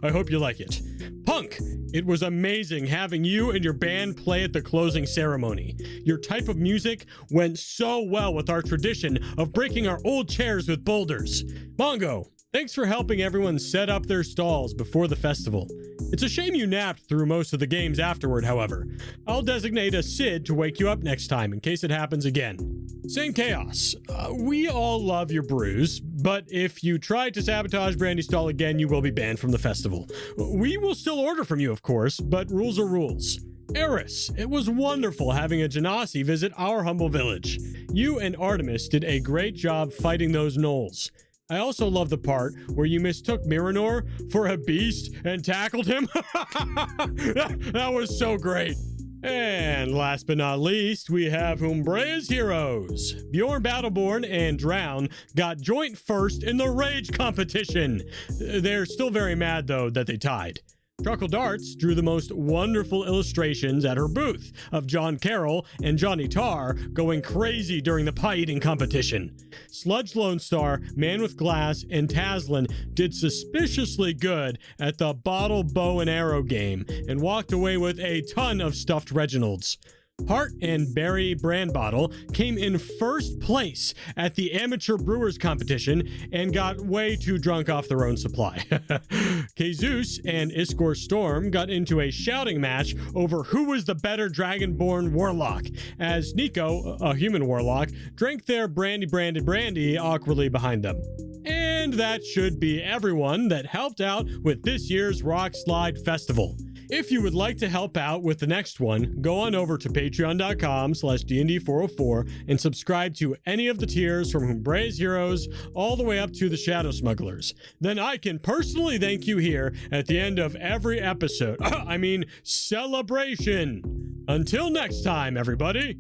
I hope you like it. Punk, it was amazing having you and your band play at the closing ceremony. Your type of music went so well with our tradition of breaking our old chairs with boulders. Mongo, thanks for helping everyone set up their stalls before the festival. It's a shame you napped through most of the games afterward, however. I'll designate a Sid to wake you up next time in case it happens again. Saint Chaos, we all love your brews, but if you try to sabotage Brandy's stall again, you will be banned from the festival. We will still order from you, of course, but rules are rules. Eris, it was wonderful having a Genasi visit our humble village. You and Artemis did a great job fighting those gnolls. I also love the part where you mistook Miranor for a beast and tackled him. That was so great. And last but not least, we have Umbrea's heroes. Bjorn Battleborn and Drown got joint first in the Rage competition. They're still very mad, though, that they tied. Truckle Darts drew the most wonderful illustrations at her booth of John Carroll and Johnny Tarr going crazy during the pie eating competition. Sludge Lone Star, Man with Glass, and Taslin did suspiciously good at the bottle bow and arrow game and walked away with a ton of stuffed Reginalds. Hart and Barry Brandbottle came in first place at the Amateur Brewers competition and got way too drunk off their own supply. Jesus and Iskor Storm got into a shouting match over who was the better Dragonborn warlock, as Nico, a human warlock, drank their brandy awkwardly behind them. And that should be everyone that helped out with this year's Rock Slide Festival. If you would like to help out with the next one, go on over to patreon.com/DND404 and subscribe to any of the tiers from Humbre's Heroes all the way up to the Shadow Smugglers. Then I can personally thank you here at the end of every episode. Celebration! Until next time, everybody!